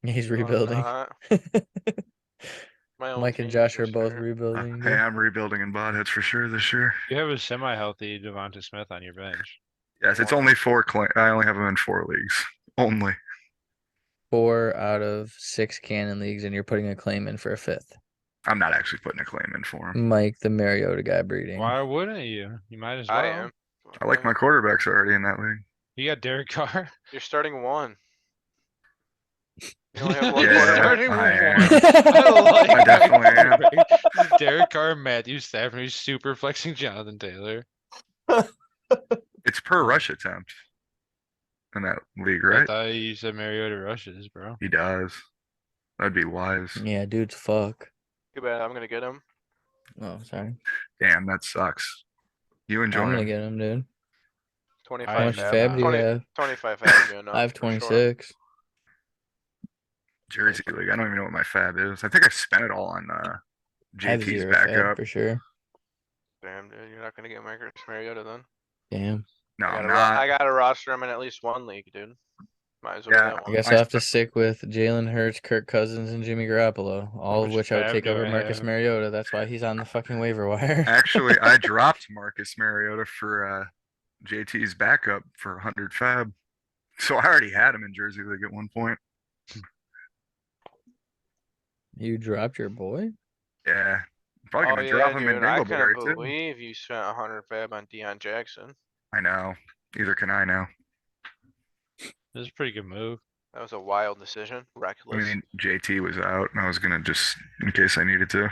He's No, I'm rebuilding. not. My own Mike and team Josh for are both sure. rebuilding. Hey, dude. I'm rebuilding in bot heads for sure this year. You have a semi-healthy Devonta Smith on your bench. Yes, it's Wow. only 4 I only have him in 4 leagues. Only. 4 out of 6 Cannon leagues, and you're putting a claim in for a 5th. I'm not actually putting a claim in for him. Mike, the Mariota guy breeding. Why wouldn't you? You might as well. I am. I like my quarterbacks already in that league. You got Derek Carr. You're starting one. You only have one You're Yeah, starting I with am. one. I like I that definitely am. quarterback. Derek Carr, Matthew Stafford, he's super flexing Jonathan Taylor. It's per rush attempt in that league, I right? thought you said Mariota rushes, bro. He does. That'd be wise. Yeah, dude's fuck. Too bad I'm gonna get him. Oh, sorry. Damn, that sucks. You enjoy I'm gonna him. get him, dude. 25 How much am fab not. do you 20 have? 25 fab you enough. I have for sure. 26. Jersey League. I don't even know what my fab is. I think I spent it all on I have JT's 0 fab backup. for sure. Damn, dude, you're not gonna get Marcus Mariota then. Damn. No, I I'm gotta, not. I gotta roster him in at least one league, dude. Might as well Yeah, get I one. guess I I'll have to spent- stick with Jalen Hurts, Kirk Cousins, and Jimmy Garoppolo, all of much which I would fab take do over I Marcus have? Mariota. That's why he's on the fucking waiver wire. Actually, I dropped Marcus Mariota for JT's backup for 100 fab. So I already had him in Jersey League at one point. You dropped your boy? Yeah. Probably Oh gonna yeah, drop him in dude, I Dingleberry couldn't too. believe you spent 100 fab on Deion Jackson. I know. Either can I now. This is a pretty good move. That was a wild decision. I Reckless. mean, JT was out, and I was gonna just in case I needed to.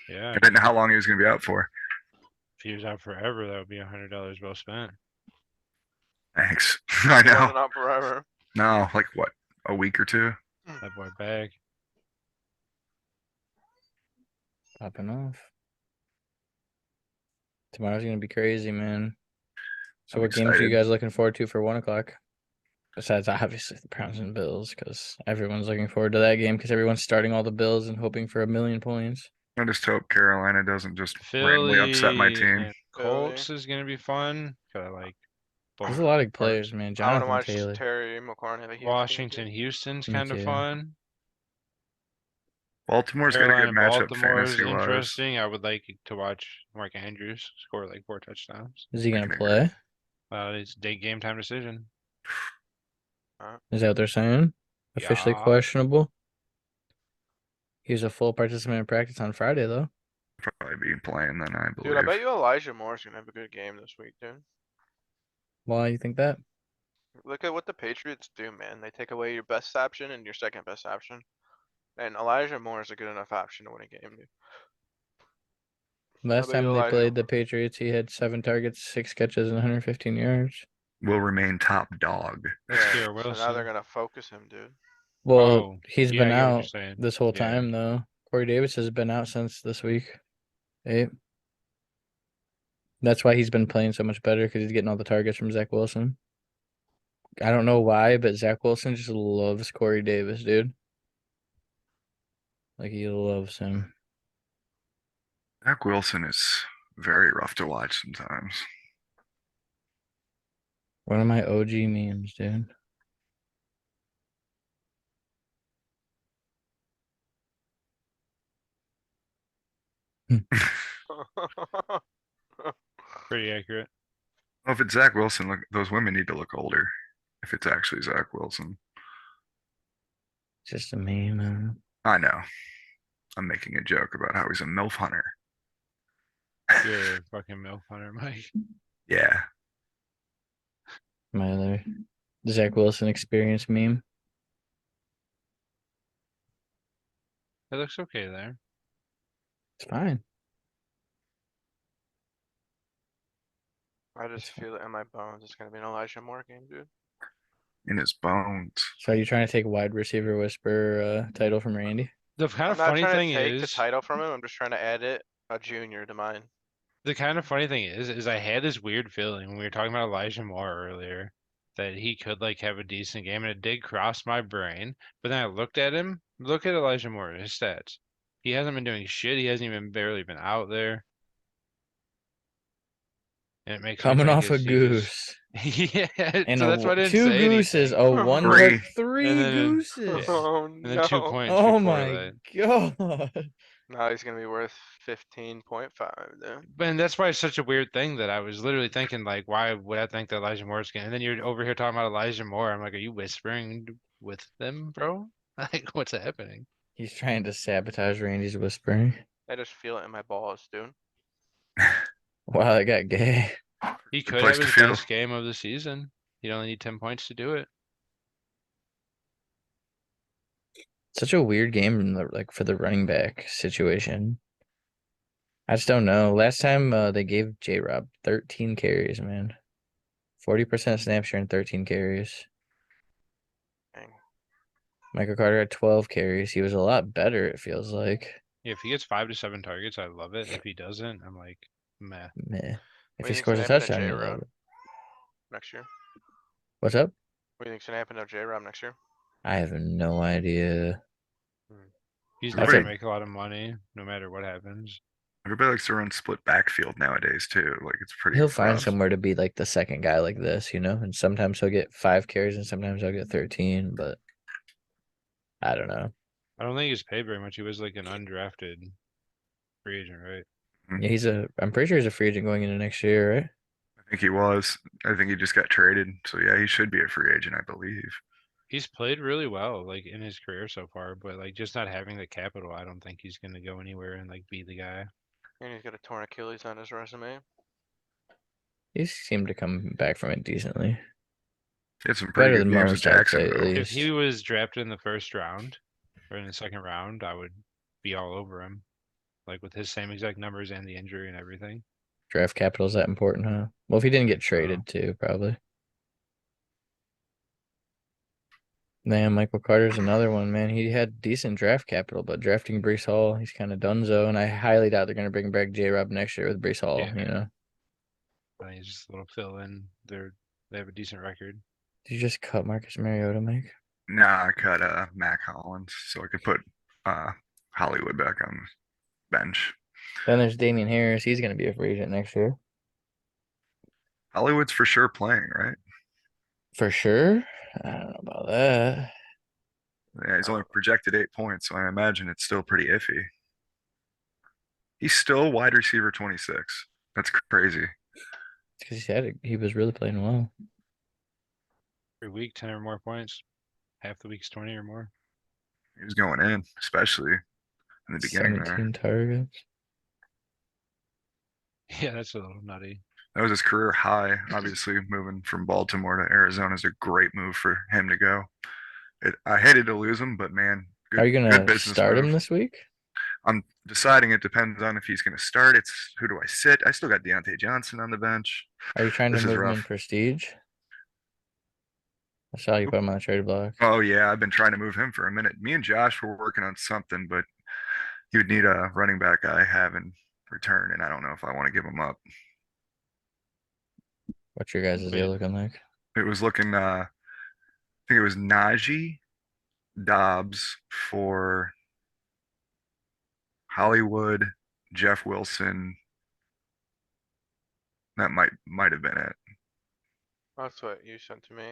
Yeah. I didn't know how long he was gonna be out for. If he was out forever, that would be $100 well spent. Thanks. I He wasn't know. out forever. No, like what? A week or two? That boy back. Popping off. Tomorrow's gonna be crazy, man. So I'm what games are you excited. guys looking forward to for 1 o'clock? Besides obviously the Browns and Bills, because everyone's looking forward to that game because everyone's starting all the Bills and hoping for 1,000,000 points. I just hope Carolina doesn't just randomly upset my Philly team. and Colts is gonna be fun. Gotta like There's both a lot of parts. players, man. I wanna Jonathan watch Taylor. Terry McLaurin have a huge game, Washington, too. Houston's Me kind of too. fun. Baltimore's got a Carolina, good matchup Baltimore is fantasy wise. interesting. I would like to watch Mark Andrews score like 4 touchdowns. Is he I gonna can play? It's a game time decision. Is that what they're saying? Officially Yeah. questionable. He was a full participant in practice on Friday, though. Probably be playing then, I believe. Dude, I bet you Elijah Moore's gonna have a good game this week, dude. Why you think that? Look at what the Patriots do, man. They take away your best option and your second best option. And Elijah Moore is a good enough option to win a game, dude. Last bet time you they Elijah- played the Patriots, he had 7 targets, 6 catches, and 115 yards. Will remain top dog. That's Yeah, Garrett so now Wilson. they're gonna focus him, dude. Well, Oh, he's yeah, been I get what you're out saying. this whole Yeah. time, though. Corey Davis has been out since this week. That's why he's been playing so much better because he's getting all the targets from Zach Wilson. I don't know why, but Zach Wilson just loves Corey Davis, dude. Like, he loves him. Zach Wilson is very rough to watch sometimes. One of my OG memes, dude. Pretty accurate. Well, if it's Zach Wilson, look, those women need to look older. If it's actually Zach Wilson. Just a meme, man. I know. I'm making a joke about how he's a MILF hunter. You're a fucking milk hunter, Mike. Yeah. My other Zach Wilson experience meme. It looks okay there. It's fine. I just feel it in my bones. It's gonna be an Elijah Moore game, dude. In his bones. So you're trying to take wide receiver whisper title from Randy? The kind I'm of not funny trying thing to take the is, title from him. I'm just trying to add a junior to mine. the kind of funny thing is I had this weird feeling when we were talking about Elijah Moore earlier that he could like have a decent game, and it did cross my brain. But then I looked at him. Look at Elijah Moore, his stats. He hasn't been doing shit. He hasn't even barely been out there. And it makes me Coming think off a is he goose. just- yeah, And so that's why I didn't 2 say gooses, anything. a 1 Three. hook, 3 And then- gooses. Oh And then 2 no. points Oh before my that. god. Now he's gonna be worth 15.5 then. And that's why it's such a weird thing that I was literally thinking, like, why would I think that Elijah Moore's gonna? And then you're over here talking about Elijah Moore. I'm like, are you whispering with them, bro? Like, what's happening? He's trying to sabotage Randy's whispering. I just feel it in my balls, dude. Wow, that got gay. He Good could place have to his feel. best game of the season. He'd only need 10 points to do it. Such a weird game in the, like for the running back situation. I just don't know. Last time they gave J-Rob 13 carries, man. 40% snap share and 13 carries. Dang. Michael Carter had 12 carries. He was a lot better, it feels like. Yeah, if he gets 5 to 7 targets, I love it. If he doesn't, I'm like, meh. Meh. If What do he you think's scores gonna a happen to touchdown, you love J-Rob it. next year? What's up? What do you think's gonna happen to J-Rob next year? I have no idea. He's That's not gonna a- make a lot of money, no matter what happens. Everybody likes to run split backfield nowadays too. Like it's pretty He'll find rough. somewhere to be like the second guy like this, you know? And sometimes he'll get 5 carries and sometimes he'll get 13, but I don't know. I don't think he's paid very much. He was like an undrafted free agent, right? Yeah, I'm pretty sure he's a free agent going into next year, right? I think he was. I think he just got traded. So yeah, he should be a free agent, I believe. He's played really well, like in his career so far, but like just not having the capital, I don't think he's gonna go anywhere and like be the guy. And he's got a torn Achilles on his resume. He seemed to come back from it decently. He had some pretty Better good than games with most, I'd say, at Jacksonville. least. If he was drafted in the first round or in the second round, I would be all over him. Like with his same exact numbers and the injury and everything. Draft capital is that important, huh? Well, if he didn't get traded too, probably. Man, Michael Carter's another one, man. He had decent draft capital, but drafting Brees Hall, he's kind of donezo, and I highly doubt they're going to bring back J-Rob next year with Brees Hall, Yeah. you know? I think he's just a little fill in. They have a decent record. Did you just cut Marcus Mariota, Mike? Nah, I cut Mac Hollins so I could put Hollywood back on the bench. Then there's Damian Harris. He's going to be a free agent next year. Hollywood's for sure playing, right? For sure? I don't know about that. Yeah, he's only projected 8 points, so I imagine it's still pretty iffy. He's still wide receiver 26. That's crazy. It's because he was really playing well. Every week, 10 or more points. Half the week's 20 or more. He was going in, especially in the beginning 17 there. targets. Yeah, that's a little nutty. That was his career high. Obviously, moving from Baltimore to Arizona is a great move for him to go. I hated to lose him, but man, Are you good going to business start him move. this week? I'm deciding. It depends on if he's going to start. It's who do I sit? I still got Deontay Johnson on the bench. Are you trying to This is move him in rough. prestige? I saw you put him on the trade block. Oh yeah, I've been trying to move him for a minute. Me and Josh were working on something, but he would need a running back I have in return, and I don't know if I want to give him up. What's your guys' deal looking like? It was looking, I think it was Najee, Dobbs for Hollywood, Jeff Wilson. That might have been it. That's what you sent to me.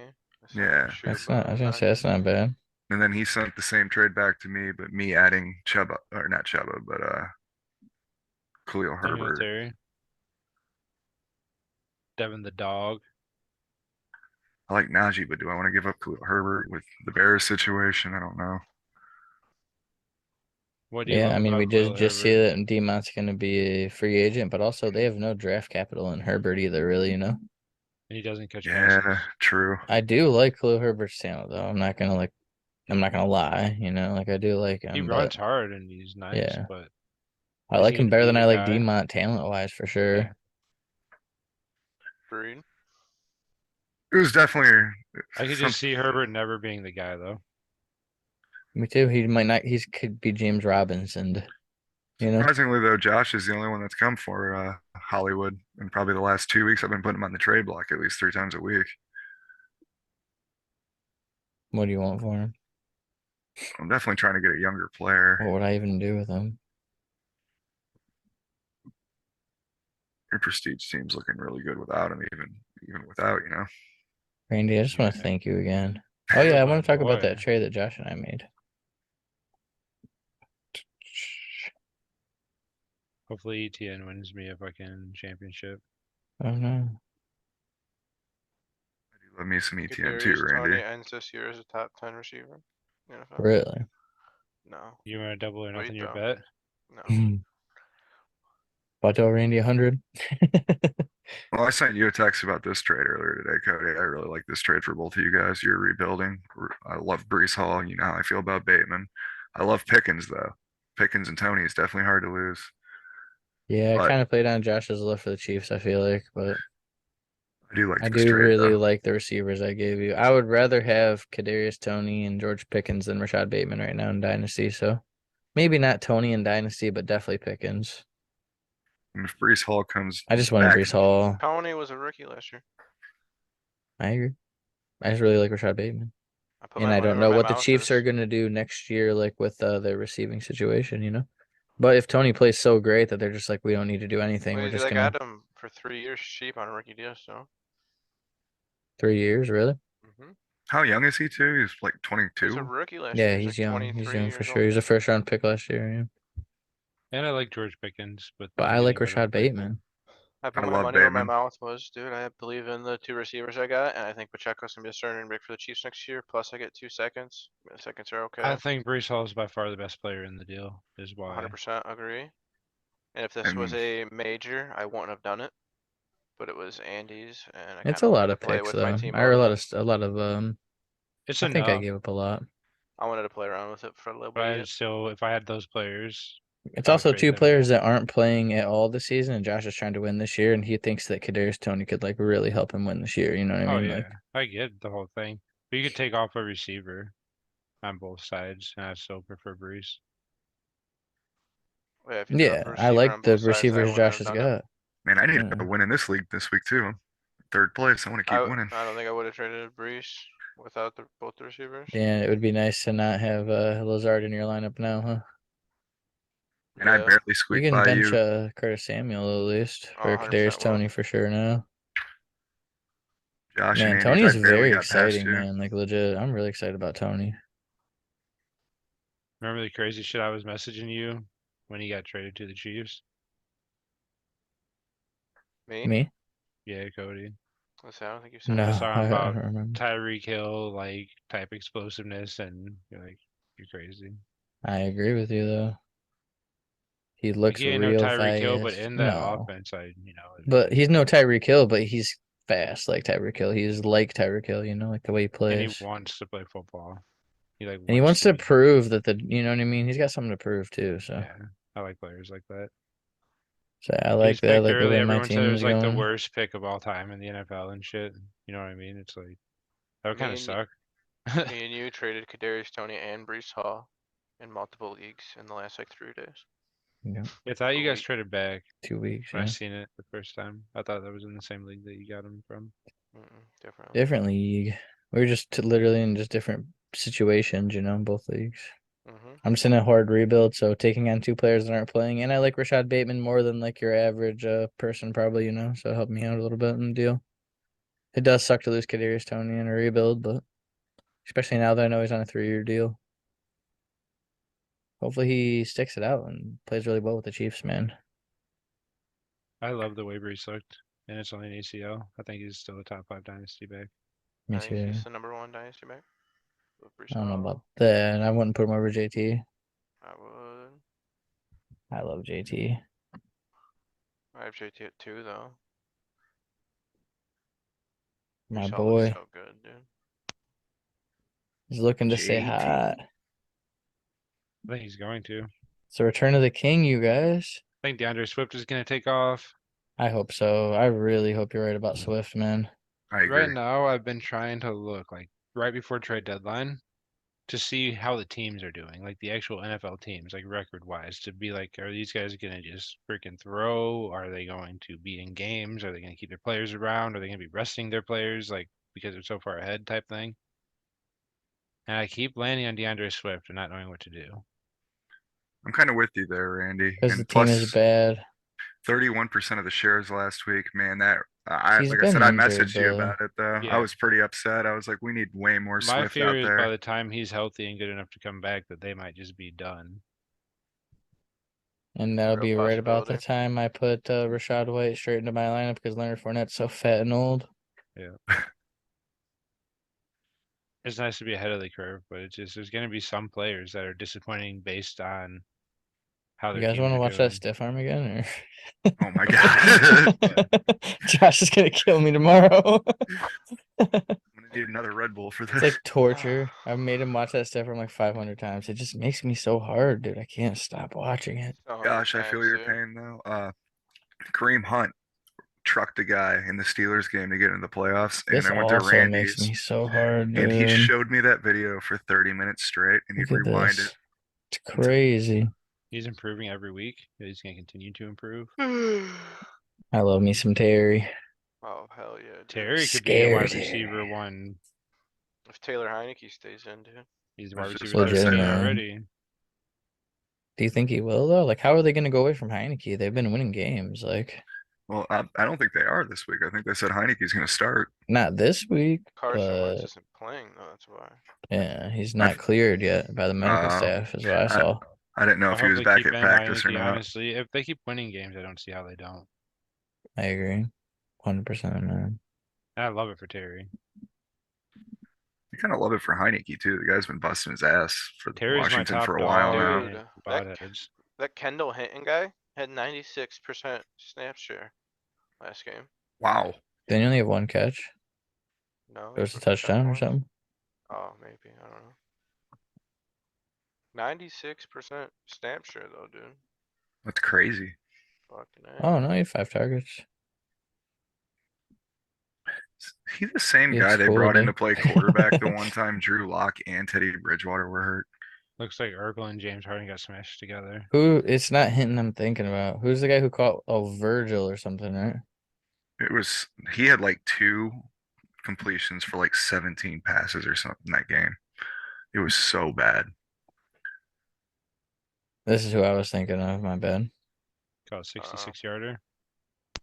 Yeah. That's not, I was going to say, that's not bad. And then he sent the same trade back to me, but me adding Chuba, or not Chuba, but Khalil Herbert. Terry. Devin the dog. I like Najee, but do I want to give up Khalil Herbert with the Bears situation? I don't know. What do you Yeah, love I mean, about we Khalil just see Herbert? that Demont's going to be a free agent, but also they have no draft capital in Herbert either, really, you know? And he doesn't catch Yeah, passes. true. I do like Khalil Herbert's talent, though. I'm not going to lie, you know? Like, I do like him, He but runs hard and he's nice, yeah. but I is like he him gonna better be than I the like guy? Demont talent-wise, for sure. Yeah. Breed. It was definitely I could just see Herbert never being the guy though. Me too. He might not. He could be James Robinson. You know. Surprisingly, though, Josh is the only one that's come for Hollywood in probably the last 2 weeks. I've been putting him on the trade block at least 3 times a week. What do you want for him? I'm definitely trying to get a younger player. What would I even do with him? Your prestige team's looking really good without him, even without, you know. Randy, I just want to thank you again. Oh yeah, I want to talk about that trade that Josh and I made. Hopefully ETN wins me a fucking championship. Oh no. I do love me some ETN Kadarius too, Randy. Toney ends this year as a top 10 receiver. in the NFL. Really? No, You want to double or nothing your Burrito. bet? no. About to Randy 100. Well, I sent you a text about this trade earlier today, Cody. I really like this trade for both of you guys. You're rebuilding. I love Brees Hall. You know how I feel about Bateman. I love Pickens, though. Pickens and Tony is definitely hard to lose. Yeah, I But kind of played on Josh's love for the Chiefs, I feel like, but I do like I this do trade, really though. like the receivers I gave you. I would rather have Kadarius Toney and George Pickens than Rashad Bateman right now in Dynasty. So maybe not Toney in Dynasty, but definitely Pickens. And if Brees Hall comes I just wanted back, Brees Hall. Tony was a rookie last year. I agree. I just really like Rashad Bateman. I put And my I money don't where know my what the mouth Chiefs are is. going to do next year, like with their receiving situation, you know? But if Tony plays so great that they're just like, we don't need to do anything, we're Wait, just they going to got him for 3 years cheap on a rookie deal, so. 3 years, really? how young is he, too? He's like He was a 22. rookie last Yeah, year. he's like young. He's 23 young for years sure. old. He was a first round pick last year, yeah. And I like George Pickens, but But then I like again, he Rashad doesn't play good. Bateman. I I put my love money where my Bateman. mouth was, dude. I believe in the 2 receivers I got, and I think Pacheco's gonna be a starting break for the Chiefs next year. Plus, I get 2 seconds. The seconds are I okay. think Brees Hall is by far the best player in the deal, is why. 100% agree. And if this was And a major, I wouldn't have done it. But it was Andy's, and I It's kind a of lot wanted to of play picks with my though. team I heard already. a lot of It's I think I enough, gave up a lot. I wanted to play around with it for a little but I bit. still, if I had those players, It's I would also trade 2 them players again. that aren't playing at all this season, and Josh is trying to win this year, and he thinks that Kadarius Toney could like really help him win this year. You know what I Oh mean? yeah, Like, I get the whole thing. But you could take off a receiver on both sides, and I still prefer Brees. Yeah, if you took off a yeah, I receiver like on the both sides, I receivers wouldn't Josh have has done it. got. man, I need Yeah. to win in this league this week, too. Third place. I want to keep winning. I don't think I would have traded Brees without both the receivers. And it would be nice to not have Lazard in your lineup now, huh? And I Yeah, barely You squeaked can by bench you. Curtis Samuel at least, oh, or 100% Kadarius will. Toney for sure now. Josh and Man, Andy's, Tony I is barely very got past exciting, you. man. Like legit, I'm really excited about Tony. Remember the crazy shit I was messaging you when he got traded to the Chiefs? Me? Me? Yeah, Cody. Let's see, I don't think you sent No, I me. saw I him about don't remember. Tyreek Hill, like type explosiveness, and you're like, you're crazy. I agree with you though. He Like looks he ain't no real Tyreek Hill, but fast. in that No, offense, but he's no Tyreek Hill, but he's fast like Tyreek Hill. He's like Tyreek Hill, you know, like the way he and he plays. wants to play football. He like And he wants to be, prove that you know what I mean? He's got something to prove too. So, yeah. I like players like that. I He was like that. I picked like the early. way my Everyone said it team was is like the going. worst pick of all time in the NFL and shit. You know what I mean? It's like that would kind of Me and, suck. me and you traded Kadarius Toney and Brees Hall in multiple leagues in the last like 3 days. Yeah, I thought you A guys week. traded back 2 weeks. when I Yeah, seen it the first time. I thought that was in the same league that you got him from. Different. different league. We were just literally in just different situations, you know, in both leagues. I'm just in a hard rebuild, so taking on 2 players that aren't playing, and I like Rashad Bateman more than like your average person, probably, you know. So help me out a little bit in the deal. It does suck to lose Kadarius Toney in a rebuild, but especially now that I know he's on a 3-year deal. Hopefully he sticks it out and plays really well with the Chiefs, man. I love the way Brees looked, and it's only an ACL. I think he's still a top 5 dynasty back. Me I think too. he's the #1 dynasty back. With Brees I don't know Hall. about that. I wouldn't put him over JT. I would. I love JT. I have JT at 2 though. My Brees Hall looks boy. so good, dude. He's looking to stay JT. hot. I think he's going to. It's the return of the king, you guys. I think DeAndre Swift is going to take off. I hope so. I really hope you're right about Swift, man. I agree. Right now, I've been trying to look like right before trade deadline to see how the teams are doing, like the actual NFL teams, like record wise, to be like, are these guys going to just freaking throw? Are they going to be in games? Are they going to keep their players around? Are they going to be resting their players, like because they're so far ahead type thing? And I keep landing on DeAndre Swift and not knowing what to do. I'm kind of with you there, Randy. Because the And team is plus, bad. 31% of the shares last week, man. That He's like I been said, I injured, messaged you though. about it though. Yeah. I was pretty upset. I was like, we need way more My Swift fear out is by there. the time he's healthy and good enough to come back, that they might just be done. And that'll Real be right about the possibility. time I put Rashad White straight into my lineup because Leonard Fournette's so fat and old. Yeah. It's nice to be ahead of the curve, but it's just there's gonna be some players that are disappointing based on how You their guys teams want to are watch doing. that stiff arm again? Oh my god. Josh is gonna kill me tomorrow. I'm gonna need another Red Bull for It's this. like torture. I've made him watch that stiff arm like 500 times. It just makes me so hard, dude. I can't stop watching it. 100 Gosh, I feel times, your dude. pain though. Kareem Hunt trucked a guy in the Steelers game to get into the playoffs, and This I went to also makes Randy's, me so hard, and he dude. showed me that video for 30 minutes straight, and he'd Look at rewind it. this. It's crazy. He's improving every week. He's gonna continue to improve. I love me some Terry. Oh, hell yeah, dude. Terry could be a wide Scared receiver one. If Taylor Heineke stays in, dude. He's a I wide was just receiver about to say 13 that. already. Do you think he will though? Like, how are they gonna go away from Heineke? They've been winning games. Like, Well, I don't think they are this week. I think they said Heineke's going to start. not this week, Carson Wentz but isn't playing though, that's why. yeah, he's I not th- cleared yet by the medical staff, is what I I, saw. I didn't know I if he hope was they back keep at in practice or Heineke, not. honestly. If they keep winning games, I don't see how they don't. I agree, 100%, man. I love it for Terry. You kind of love it for Heineke too. The guy's been busting his ass for Terry's my Washington top for a dog. while now. Dude, and that Botheads. That Kendall Hinton guy had 96% snap share last game. Wow. Didn't he only have one catch? No, There was a for 10 touchdown or points. something. Oh, maybe. I don't know. 96% snap share though, dude. That's crazy. Oh Fucking A. no, he had 5 targets. He's the same He guy looks they cool, brought in dude. to play quarterback the one time Drew Lock and Teddy Bridgewater were hurt. Looks like Urkel and James Harden got smashed together. Who? It's not Hinton I'm thinking about. Who's the guy who caught? Oh, Virgil or something, right? He had like 2 completions for like 17 passes or something that game. It was so bad. This is who I was thinking of. My bad. Caught a 66-yarder.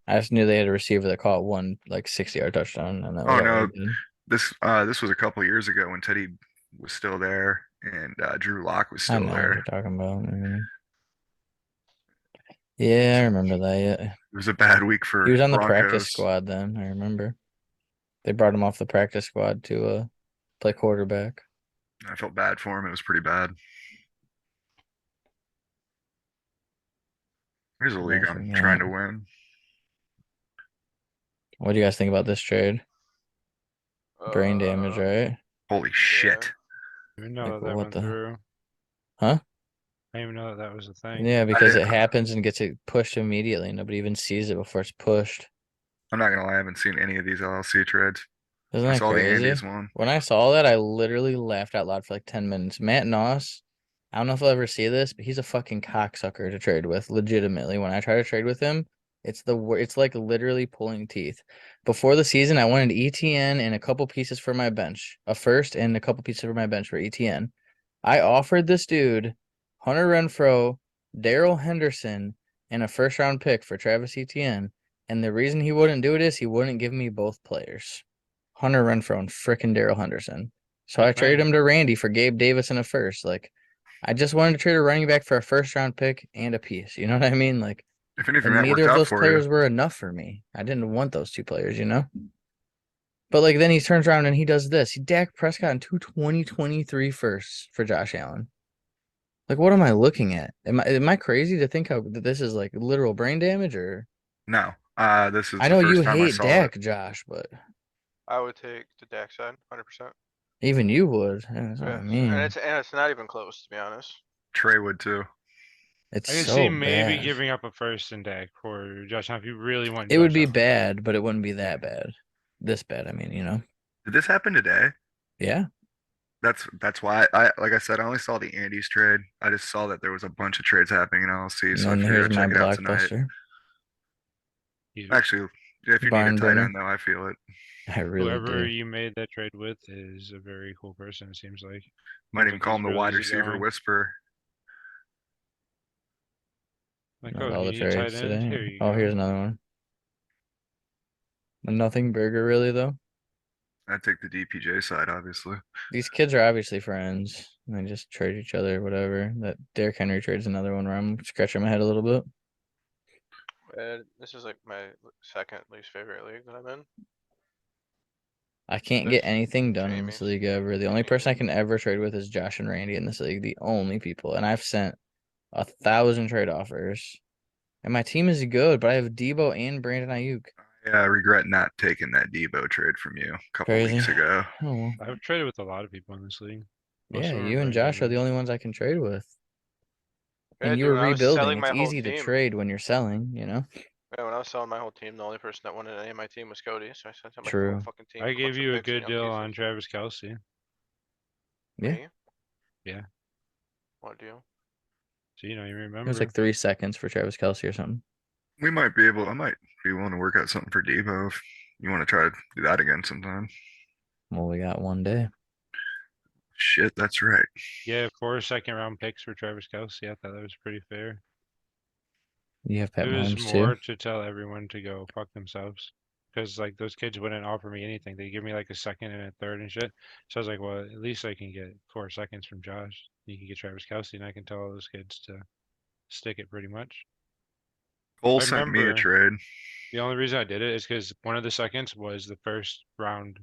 I just knew they had a receiver that caught one like 60-yard touchdown, and that was Oh all no, he did. this was a couple years ago when Teddy was still there and Drew Lock was I still know what there. you're talking about. Yeah, I remember that. Yeah, It was a bad week for he was on the Broncos. practice squad then. I remember. They brought him off the practice squad to play quarterback. I felt bad for him. It was pretty bad. Here's a league I'm trying to win. What do you guys think about this trade? Brain damage, right? Holy shit. I didn't even know Like, that what went the- through. Huh? I didn't even know that was a thing. Yeah, because it didn't- happens and gets it pushed immediately. Nobody even sees it before it's pushed. I'm not gonna lie, I haven't seen any of these LLC trades. Isn't I that saw the crazy? Andes one. When I saw that, I literally laughed out loud for like 10 minutes. Matt Noss, I don't know if I'll ever see this, but he's a fucking cocksucker to trade with. Legitimately, when I try to trade with him, it's like literally pulling teeth. Before the season, I wanted ETN and a couple pieces for my bench, a first and a couple pieces for my bench for ETN. I offered this dude Hunter Renfrow, Daryl Henderson, and a first round pick for Travis Etienne. And the reason he wouldn't do it is he wouldn't give me both players, Hunter Renfrow and frickin' Daryl Henderson. So I traded him to Randy for Gabe Davis and a first. Like, I just wanted to trade a running back for a first round pick and a piece. You know what I mean? Like, If anything, and that neither worked of out those for players you. were enough for me. I didn't want those 2 players, you know? But like then he turns around and he does this. He Dak Prescott in 2 2023 firsts for Josh Allen. Like, what am I looking at? Am I crazy to think that this is like literal brain damage or? No. This is I the know first you time I hate saw Dak, it. Josh, but I would take the Dak side, 100%. even you would. That's what I Yes, mean. and it's not even close, to be honest. Trey would too. It's I can so see maybe bad. giving up a first and Dak for Josh Allen if you really want. It would Josh be Allen. bad, but it wouldn't be that bad. This bad, I mean, you know. Did this happen today? Yeah. That's why I like I said, I only saw the Andes trade. I just saw that there was a bunch of trades happening in LLC, And so I then figured here's I'd my check it out tonight. blockbuster. Actually, if you Barn need a tight burner. end though, I feel it. I really Whoever do. you made that trade with is a very cool person. It seems like. Might Seems even like call he's him the really wide receiver easygoing. whisperer. Like, Not oh, all you the need a tight trades end? today. Here you Oh, go. here's another one. A nothing burger, really though. I'd take the DPJ side, obviously. These kids are obviously friends. And they just trade each other, whatever. That Derrick Henry trade's another one where I'm scratching my head a little bit. This is like my second least favorite league that I'm in. I can't get This anything done in Jamie. this league ever. The only person I can ever trade with is Josh and Randy in this league. The only people. And I've sent 1,000 trade offers. And my team is good, but I have Debo and Brandon Ayuk. Yeah, I regret not taking that Debo trade from you a couple Crazy. weeks ago. Oh, well. I've traded with a lot of people in this league. Most Yeah, of them you and very Josh are the good. only ones I can trade with. Yeah, And you dude, were when I was rebuilding. selling It's my whole easy to team. trade when you're selling, you know? Yeah, when I was selling my whole team, the only person that wanted any of my team was Cody, so I sent him my True. whole fucking team. I for a gave bunch of you a picks and good young deal on pieces. Travis Kelce. Yeah. Me? Yeah. What deal? So you It was remember. like 3 seconds for Travis Kelce or something. I might be willing to work out something for Debo if you want to try to do that again sometime. Well, we got one day. Shit, that's right. Yeah, 4 second-round picks for Travis Kelce. I thought that was pretty fair. You have Pat It was Mahomes more too. to tell everyone to go fuck themselves. Because like those kids wouldn't offer me anything. They give me like a second and a third and shit. So I was like, well, at least I can get 4 seconds from Josh. You can get Travis Kelce, and I can tell all those kids to stick it pretty much. Cole I sent me a remember trade. the only reason I did it is because one of the seconds was the first round,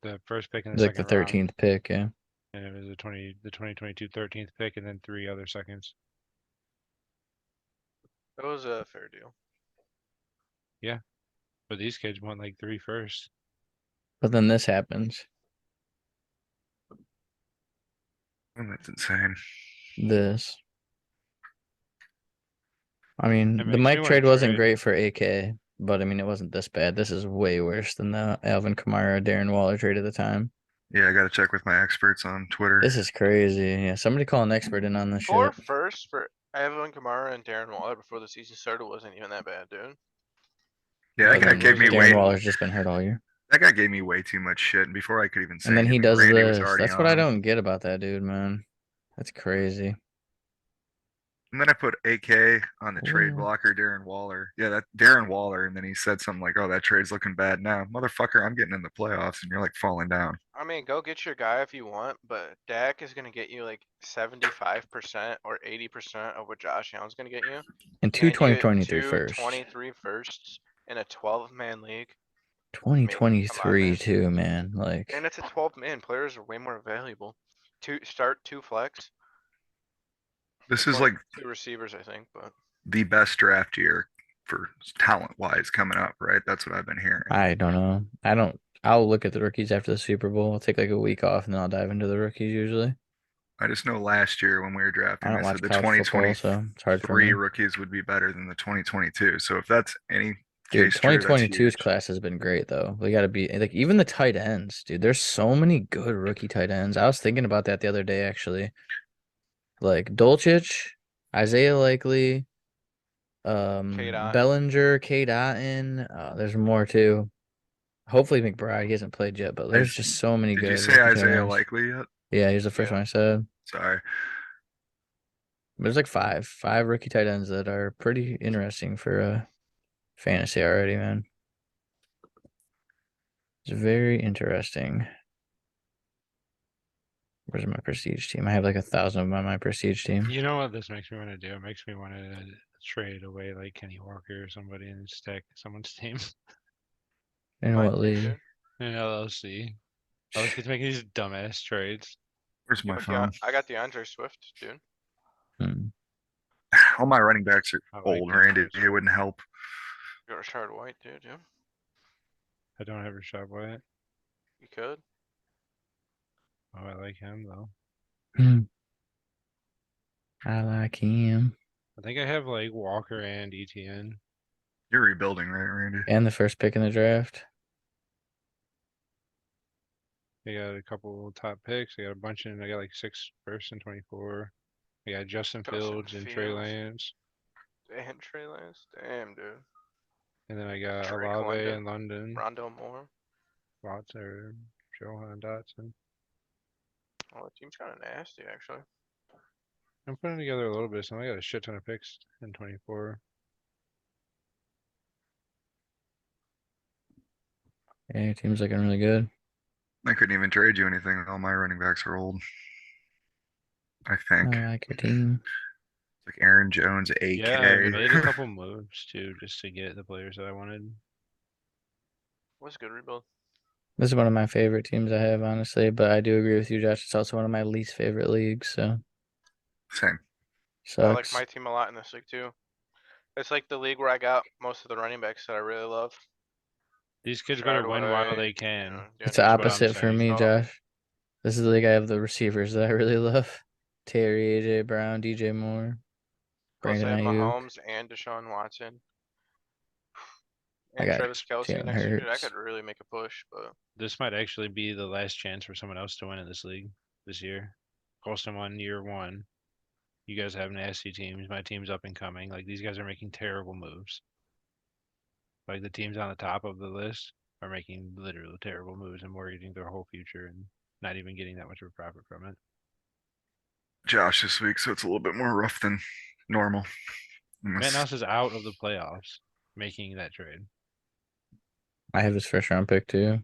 the first pick in the Like the second round, 13th pick, yeah. and it was the 2022 13th pick, and then 3 other seconds. That was a fair deal. Yeah, but these kids want like 3 firsts. But then this happens. Oh, that's insane. This. I mean, It the makes me Mike wanna trade wasn't trade. great for AK, but I mean, it wasn't this bad. This is way worse than the Alvin Kamara, Darren Waller trade at the time. Yeah, I got to check with my experts on Twitter. This is crazy. Yeah, somebody call an expert in on this Four shit. first for Evan Kamara and Darren Waller before the season started wasn't even that bad, dude. Yeah, that But guy then gave me Darren Waller's just been hurt all year. That guy gave me way too much shit, and before I could even say And then he anything, does Randy was this. already That's on what I him. don't get about that dude, man. That's crazy. And then I put AK on the trade Ooh. blocker, Darren Waller. Yeah, that Darren Waller. And then he said something like, "Oh, that trade's looking bad now, motherfucker. I'm getting in the playoffs, and you're like falling down." I mean, go get your guy if you want, but Dak is gonna get you like 75% or 80% of what Josh Allen's gonna get you. And two And you get 2023 two first. 23 firsts in a 12-man league. 2023 man. too, man. Like, And it's a 12-man. Players are way more valuable. Two flex. This There's is only like 2 receivers, I think, but the best draft year for talent-wise coming up, right? That's what I've been hearing. I don't know. I'll look at the rookies after the Super Bowl. I'll take like a week off and then I'll dive into the rookies usually. I just know last year when we were drafting, I don't I watch said the college football, so it's hard for me. 2023 rookies would be better than the 2022. So if that's any Dude, case true, that's 2022's huge. class has been great though. We gotta be like even the tight ends, dude. There's so many good rookie tight ends. I was thinking about that the other day actually. Like Dolchich, Isaiah Likely, K-Dot. Bellinger, K. Dotton. There's more too. Hopefully McBride. He hasn't played yet, but there's just so many Did good you say rookie tight Isaiah ends. Likely yet? Yeah, he's the first Yeah. one I said. Sorry. There's like five rookie tight ends that are pretty interesting for fantasy already, man. It's very interesting. Where's my prestige team? I have like 1,000 of them on my prestige team. You know what this makes me want to do? It makes me want to trade away like Kenny Walker or somebody and stack someone's team In My what team, league? dude. in LLC. All these kids making these dumbass trades. Where's Yeah, my but phone? I got DeAndre Swift, dude. Hmm. All my running backs are I like old, that Randy. person. It wouldn't help. You got Rashard White, dude, yeah. I don't have a shot with it. You could. Oh, I like him though. I like him. I think I have like Walker and ETN. You're rebuilding, right, Randy? And the first pick in the draft. I got a couple top picks. I got a bunch in. I got like 6 first and 24. I got Justin Fields and Trey Fields. Lance. And Trey Lance. Damn, dude. And then I got Drake Olave London, in London. Rondo Moore. Watson or Johan Dotson. Oh, the team's kind of nasty, actually. I'm putting together a little bit, so I got a shit ton of picks in 24. Yeah, your team's looking really good. I couldn't even trade you anything. All my running backs are old. I think. I like your team. Like Aaron Jones, AK. Yeah, I made a couple moves too, just to get the players that I wanted. What's a good rebuild? This is one of my favorite teams I have, honestly, but I do agree with you, Josh. It's also one of my least favorite leagues, so Same. I like sucks. my team a lot in this league too. It's like the league where I got most of the running backs that I really love. These kids better win while they can. It's the That's what I'm opposite for saying. me, Josh. This is the league I have the receivers that I really love. Terry, AJ Brown, DJ Moore, Plus I Brandon have Ayuk. Mahomes and Deshaun Watson. I And got Travis Kelce Jalen next year, dude, I Hurts. could really make a push, but This might actually be the last chance for someone else to win in this league this year. Colston won year 1. You guys have nasty teams. My team's up and coming. Like these guys are making terrible moves. Like the teams on the top of the list are making literally terrible moves and mortgaging their whole future and not even getting that much of a profit from it. Josh this week, so it's a little bit more rough than normal. Matt Noss is out of the playoffs making that trade. I have his first round pick too.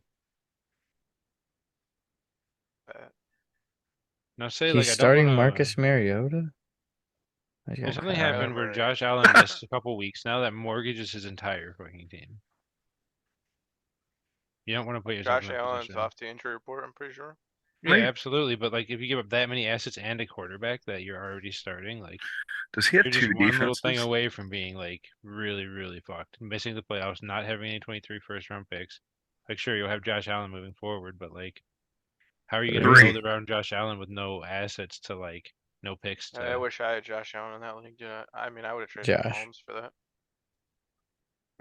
Now say He's like I don't starting want Marcus to. Mariota. He's got Something crap. happened where Josh Allen missed a couple weeks. Now that mortgages his entire fucking team. You don't want to put yourself Josh in that Allen's position. off the injury report, I'm pretty sure. Yeah, absolutely. But like, if you give up that many assets and a quarterback that you're already starting, like, Does he have you're just two one little thing defenses? away from being like really, really fucked, missing the playoffs, not having any 23 first round picks. Like, sure, you'll have Josh Allen moving forward, but like, how are you going to Three. build around Josh Allen with no assets to like, no picks I to? wish I had Josh Allen in that league, dude. I mean, I would have traded Josh. Mahomes for that.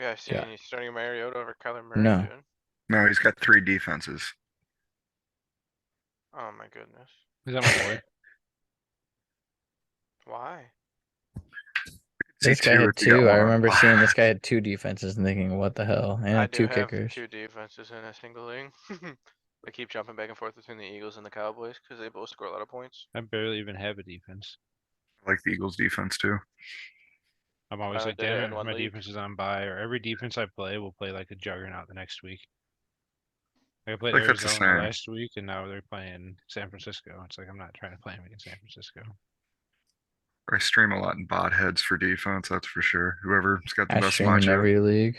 Yeah, I see Yeah. he's starting Mariota over Kyler Murray, No. dude. No, he's got 3 defenses. Oh my goodness. Is that my boy? Why? This guy had 2. I remember seeing this guy had 2 defenses and thinking, what the hell? And I had do 2 have kickers. 2 defenses in a single league. I keep jumping back and forth between the Eagles and the Cowboys because they both score a lot of points. I barely even have a defense. I like the Eagles defense too. I'm always like, did it damn in it, one my league. defense is on bye, or every defense I play will play like a juggernaut the next week. Like I played Like that's the Arizona same. last week, and now they're playing San Francisco. It's like I'm not trying to play them against San Francisco. I stream a lot in bot heads for defense, that's for sure. Whoever's got the I best stream in matchup. every league.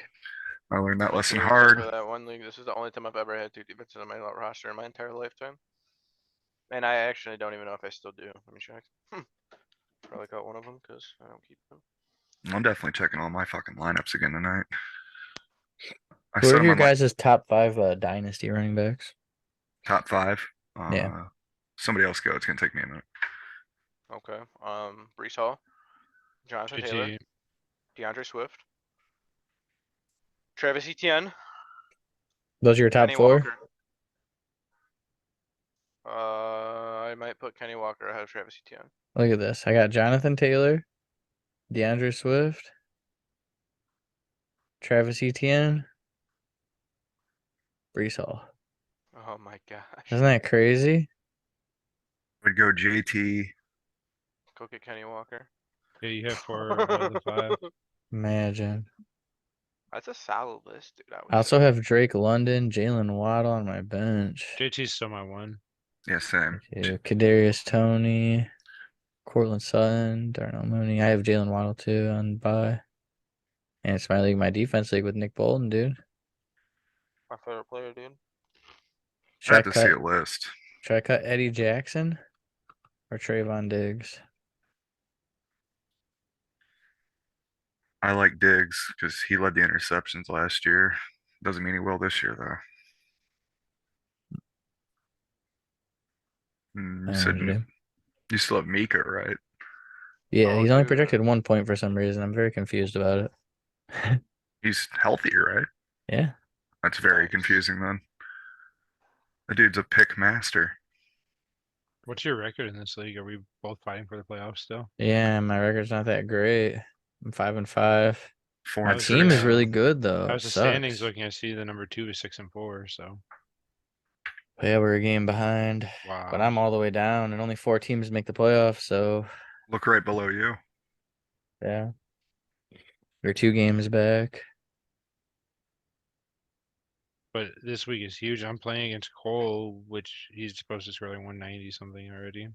I learned that Me lesson too, hard. except for that one league. This is the only time I've ever had 2 defenses on my roster in my entire lifetime. And I actually don't even know if I still do. Let me check. Probably got one of them because I don't keep them. I'm definitely checking all my fucking lineups again tonight. I Who set are them your on my guys' top 5 dynasty running backs? top 5. Yeah. Somebody else go. It's gonna take me a minute. Okay. Brees Hall, Jonathan Taylor, JT, DeAndre Swift, Travis Etienne, Those are your top Kenny 4? Walker. I might put Kenny Walker ahead of Travis Etienne. Look at this. I got Jonathan Taylor, DeAndre Swift, Travis Etienne, Brees Hall. Oh my gosh. Isn't that crazy? Would go JT. Go get Kenny Walker. yeah, you have 4 out of the 5. Imagine. That's a solid list, dude. I also have Drake London, Jalen Waddle on my bench. JT's still my one. Yeah, same. Kadarius Toney, Cortland Sutton, Darnell Mooney. I have Jalen Waddle too on bye. And it's my league, my defense league with Nick Bolton, dude. My favorite player, dude. I have to see a list. Should I cut Eddie Jackson or Trayvon Diggs? I like Diggs because he led the interceptions last year. Doesn't mean he will this year though. You said you still have Mika, right? Yeah, Oh, he's only dude. projected 1 point for some reason. I'm very confused about it. He's healthier, right? Yeah. That's very Nice. confusing then. The dude's a pick master. What's your record in this league? Are we both fighting for the playoffs still? Yeah, my record's not that great. I'm 5-5. 4 My and team 6. is really good though. How's It the standings sucks. looking? I see the number 2 is 6-4. So Yeah, we're a game behind. wow. But I'm all the way down, and only 4 teams make the playoffs. So Look right below you. yeah, we're 2 games back. But this week is huge. I'm playing against Cole, which he's supposed to score like 190 something already.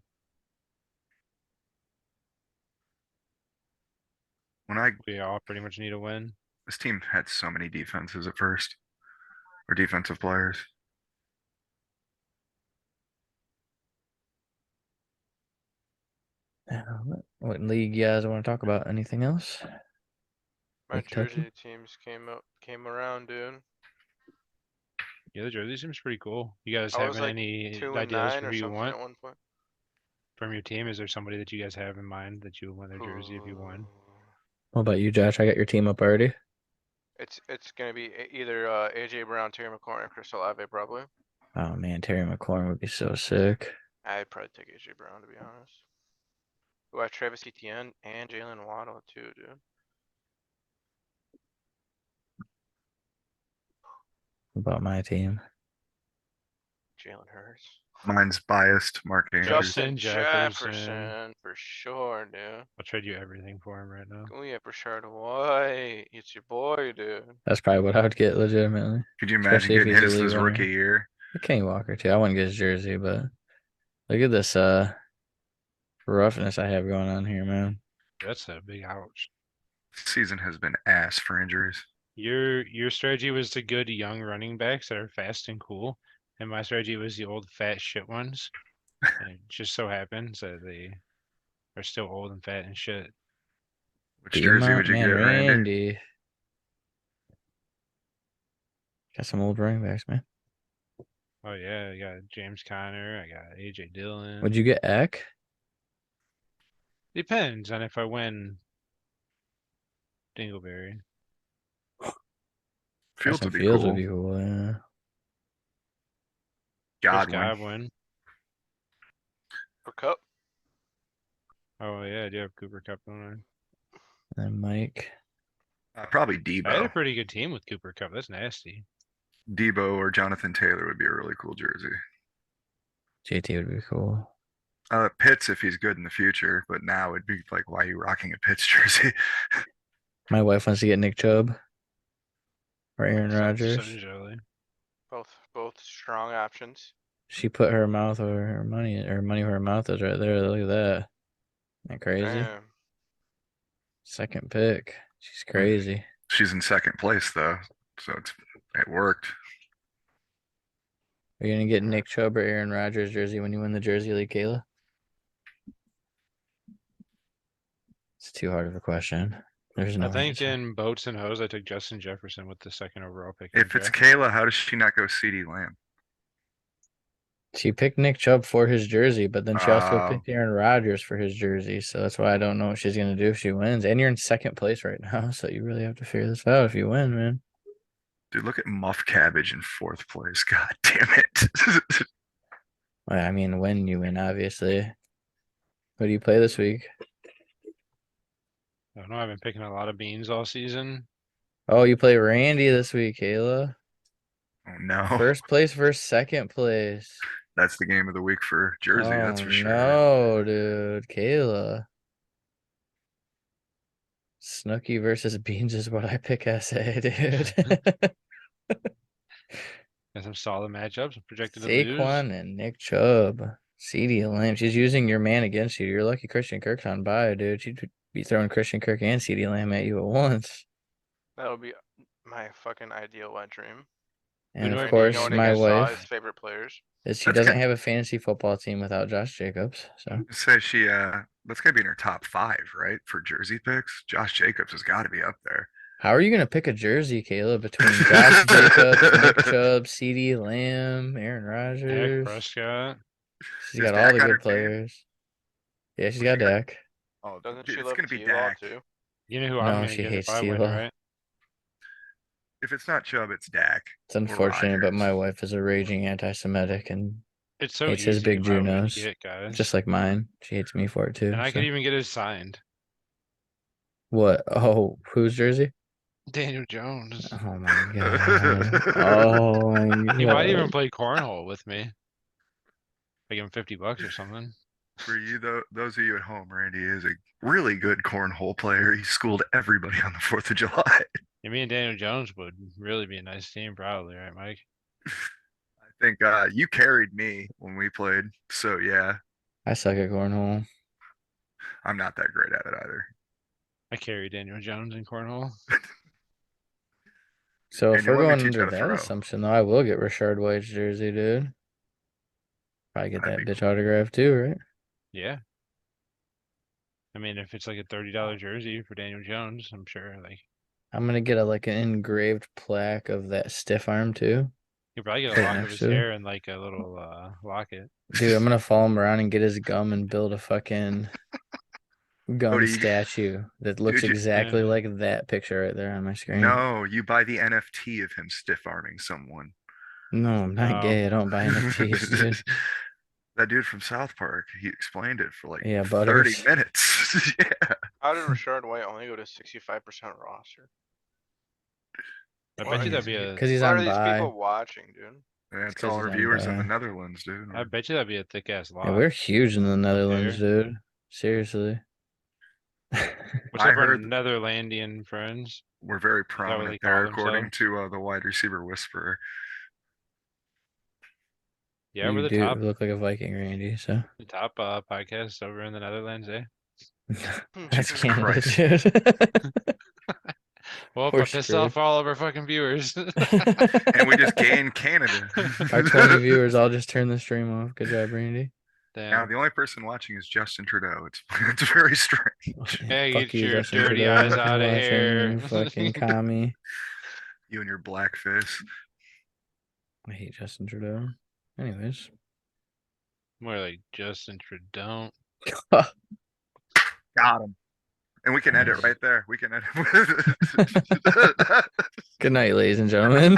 We all pretty much need a win. This team had so many defenses at first, or defensive players. What league you guys want to talk about? Anything else? My Like Tucky? Jersey teams came around, dude. Yeah, the jersey seems pretty cool. You guys I was having like any 2 and ideas 9 for or who you something want at one point. from your team? Is there somebody that you guys have in mind that you would want their jersey if you won? What about you, Josh? I got your team up already. It's gonna be either AJ Brown, Terry McLaurin, or Chris Olave probably. Oh man, Terry McLaurin would be so sick. I'd probably take AJ Brown to be honest. Who have Travis Etienne and Jalen Waddle too, dude. What about my team? Jalen Hurts. Mine's biased. Mark Andrews. Justin Jefferson. Jefferson for sure, dude. I'll trade you everything for him right now. Oh yeah, Rashard White. It's your boy, dude. That's probably what I would get legitimately. Could you imagine Especially if getting he's a his league this winner. rookie year? Kenny Walker too. I wouldn't get his jersey, but look at this roughness I have going on here, man. That's a big ouch. Season has been ass for injuries. Your strategy was the good young running backs that are fast and cool, and my strategy was the old fat shit ones. And it just so happens that they are still old and fat and shit. Which jersey would you man, get, Randy? Randy. Got some old running backs, man. Oh yeah, I got James Conner, I got AJ Dillon. Would you get Eck? Depends on if I win Dingleberry. Fields Justin would be Fields cool. would be cool, yeah. Chris Godwin. Godwin. For Cup. Oh yeah, I do have Cooper Cup on. And Mike. Probably I had a Debo. pretty good team with Cooper Cup. That's nasty. Debo or Jonathan Taylor would be a really cool jersey. JT would be cool. Pitts if he's good in the future, but now it'd be like, why are you rocking a Pitts jersey? My wife wants to get Nick Chubb or Aaron So Rodgers. jelly. Both strong options. She put her mouth where her money where her mouth is right there. Look at that. Isn't that crazy? Damn. Second pick. She's crazy. She's in second place though, so it worked. Are you gonna get Nick Chubb or Aaron Rodgers jersey when you win the Jersey League, Kayla? It's too hard of a question. There's no I think answer. in boats and hoes, I took Justin Jefferson with the second overall pick. If it's Kayla, how does she not go CD Lamb? She picked Nick Chubb for his jersey, but then she also picked Aaron Rodgers for his jersey. So that's why I don't know what she's gonna do if she wins. And you're in second place right now, so you really have to figure this out if you win, man. Dude, look at Muff Cabbage in fourth place. God damn it. Well, I mean, when you win, obviously. What do you play this week? I don't know. I've been picking a lot of beans all season. Oh, you play Randy this week, Kayla. Oh no. First place versus second place. That's the game of the week for Jersey, that's for sure. No, dude. Kayla. Snooki versus Beans is what I pick SA, dude. Got some solid matchups. I'm projected to lose. Saquon and Nick Chubb. CeeDee Lamb. She's using your man against you. You're lucky Christian Kirk's on bye, dude. She'd be throwing Christian Kirk and CeeDee Lamb at you at once. That would be my fucking ideal wet dream. And of Randy course, Going my against all his wife favorite players. is she That's doesn't good. have a fantasy football team without Josh Jacobs. So Say she that's gotta be in her top 5, right? For Jersey picks. Josh Jacobs has got to be up there. how are you gonna pick a jersey, Caleb, between Josh Jacobs, Nick Chubb, CeeDee Lamb, Aaron Dak Rodgers? Prescott. She's Is got all Dak the on her good team? players. Yeah, she's Well, got she got- Dak. Oh, Doesn't dude, she it's love gonna be T-Law Dak. too? You know who No, I'm gonna she get hates if I win, T-Law. right? If it's not Chubb, it's Dak. It's unfortunate, but Rodgers. my wife is a raging anti-Semitic and It's so hates easy his big who I would Junos, get, guys. just like mine. She hates me for it too. And I so. could even get his signed. What? Oh, whose jersey? Daniel Jones. Oh my god. Oh my He might even god. play cornhole with me. I give him $50 or something. For you, though, those of you at home, Randy is a really good cornhole player. He schooled everybody on the 4th of July. Yeah, me and Daniel Jones would really be a nice team, probably, right, Mike? I think you carried me when we played. So yeah, I suck at cornhole. I'm not that great at it either. I carry Daniel Jones in cornhole. So if Daniel, we're let me going teach you under how to that throw. assumption, though, I will get Rashard White's jersey, dude. Probably get That'd that be bitch autographed too, right? Yeah. I mean, if it's like a $30 jersey for Daniel Jones, I'm sure like I'm gonna get like an engraved plaque of that stiff arm too. you probably get Put a it lock of next his to it. hair and like a little locket. Dude, I'm gonna follow him around and get his gum and build a fucking gum Cody, you- statue that looks Dude, exactly Yeah. like that picture right there on my screen. no, you buy the NFT of him stiff arming someone. No, I'm not No. gay. I don't buy NFTs, dude. That dude from South Park, he explained it for like Yeah, 30 Butters. minutes. Yeah. How did Rashard White only go to 65% roster? I Well, bet you that'd he's- be a. Because he's What are on these bye. people watching, dude? That's 'cause all he's our on viewers in the bye. Netherlands, dude. I bet you that'd be a thick ass lock. Yeah, we're huge in the Netherlands, here. dude. Seriously. What's I up, our heard- Netherlandian friends? We're very what prominent they there, call according themselves? to the wide receiver whisperer. Yeah, You we're the do top look like a Viking, Randy, so. podcast over in the Netherlands, eh? That's Jesus Canada, Christ. dude. Well, We're I pissed off screwed. all of our fucking viewers. And we just gained Canada. Our 20 viewers, I'll just turn the stream off. Good job, Randy. Now Damn. the only person watching is Justin Trudeau. It's very strange. Hey, Fuck get you, your Justin dirty Trudeau. eyes Fucking out of watching, here. you fucking commie. You and your blackface. I hate Justin Trudeau. Anyways. More like Justin Trudeau. Got him. And we can edit Nice. right there. We can edit. Good night, ladies and gentlemen.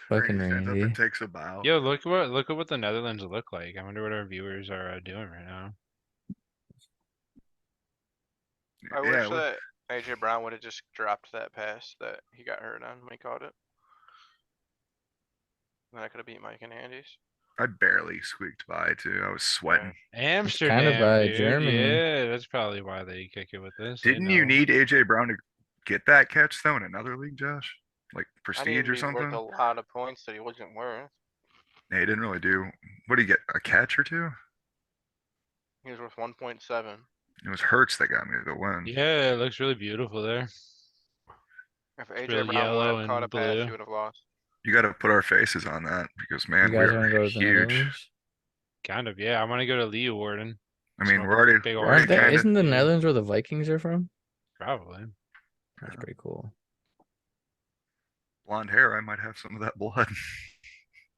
Fucking Randy stands up Randy. and takes a bow. Yo, look at what the Netherlands look like. I wonder what our viewers are doing right now. I Yeah, wish that AJ Brown would have just dropped that pass that he got hurt on when he caught it. Then I could have beat Mike and Andy's. I barely squeaked by too. I was sweating. Amsterdam, by dude. Germany. Yeah, that's probably why they kick it with this. Didn't you need AJ Brown to get that catch though in another league, Josh? Like I prestige need or he's something? worth a lot of points that he wasn't worth. Yeah, he didn't really do. What did he get? A catch or two? He was worth 1.7. It was Hurts that got me the win. Yeah, it looks really beautiful there. If AJ really Brown yellow would have caught and a pass, blue. he would have lost. You got to put our faces on that because You man, we guys want to are go to the huge. Netherlands? Kind of, yeah. I want to go to Leo Warden. I mean, Smoke we're a already, big we're old already Aren't that, kind of. isn't the Yeah. Netherlands where the Vikings are from? Probably. That's pretty cool. Blonde hair. I might have some of that blood.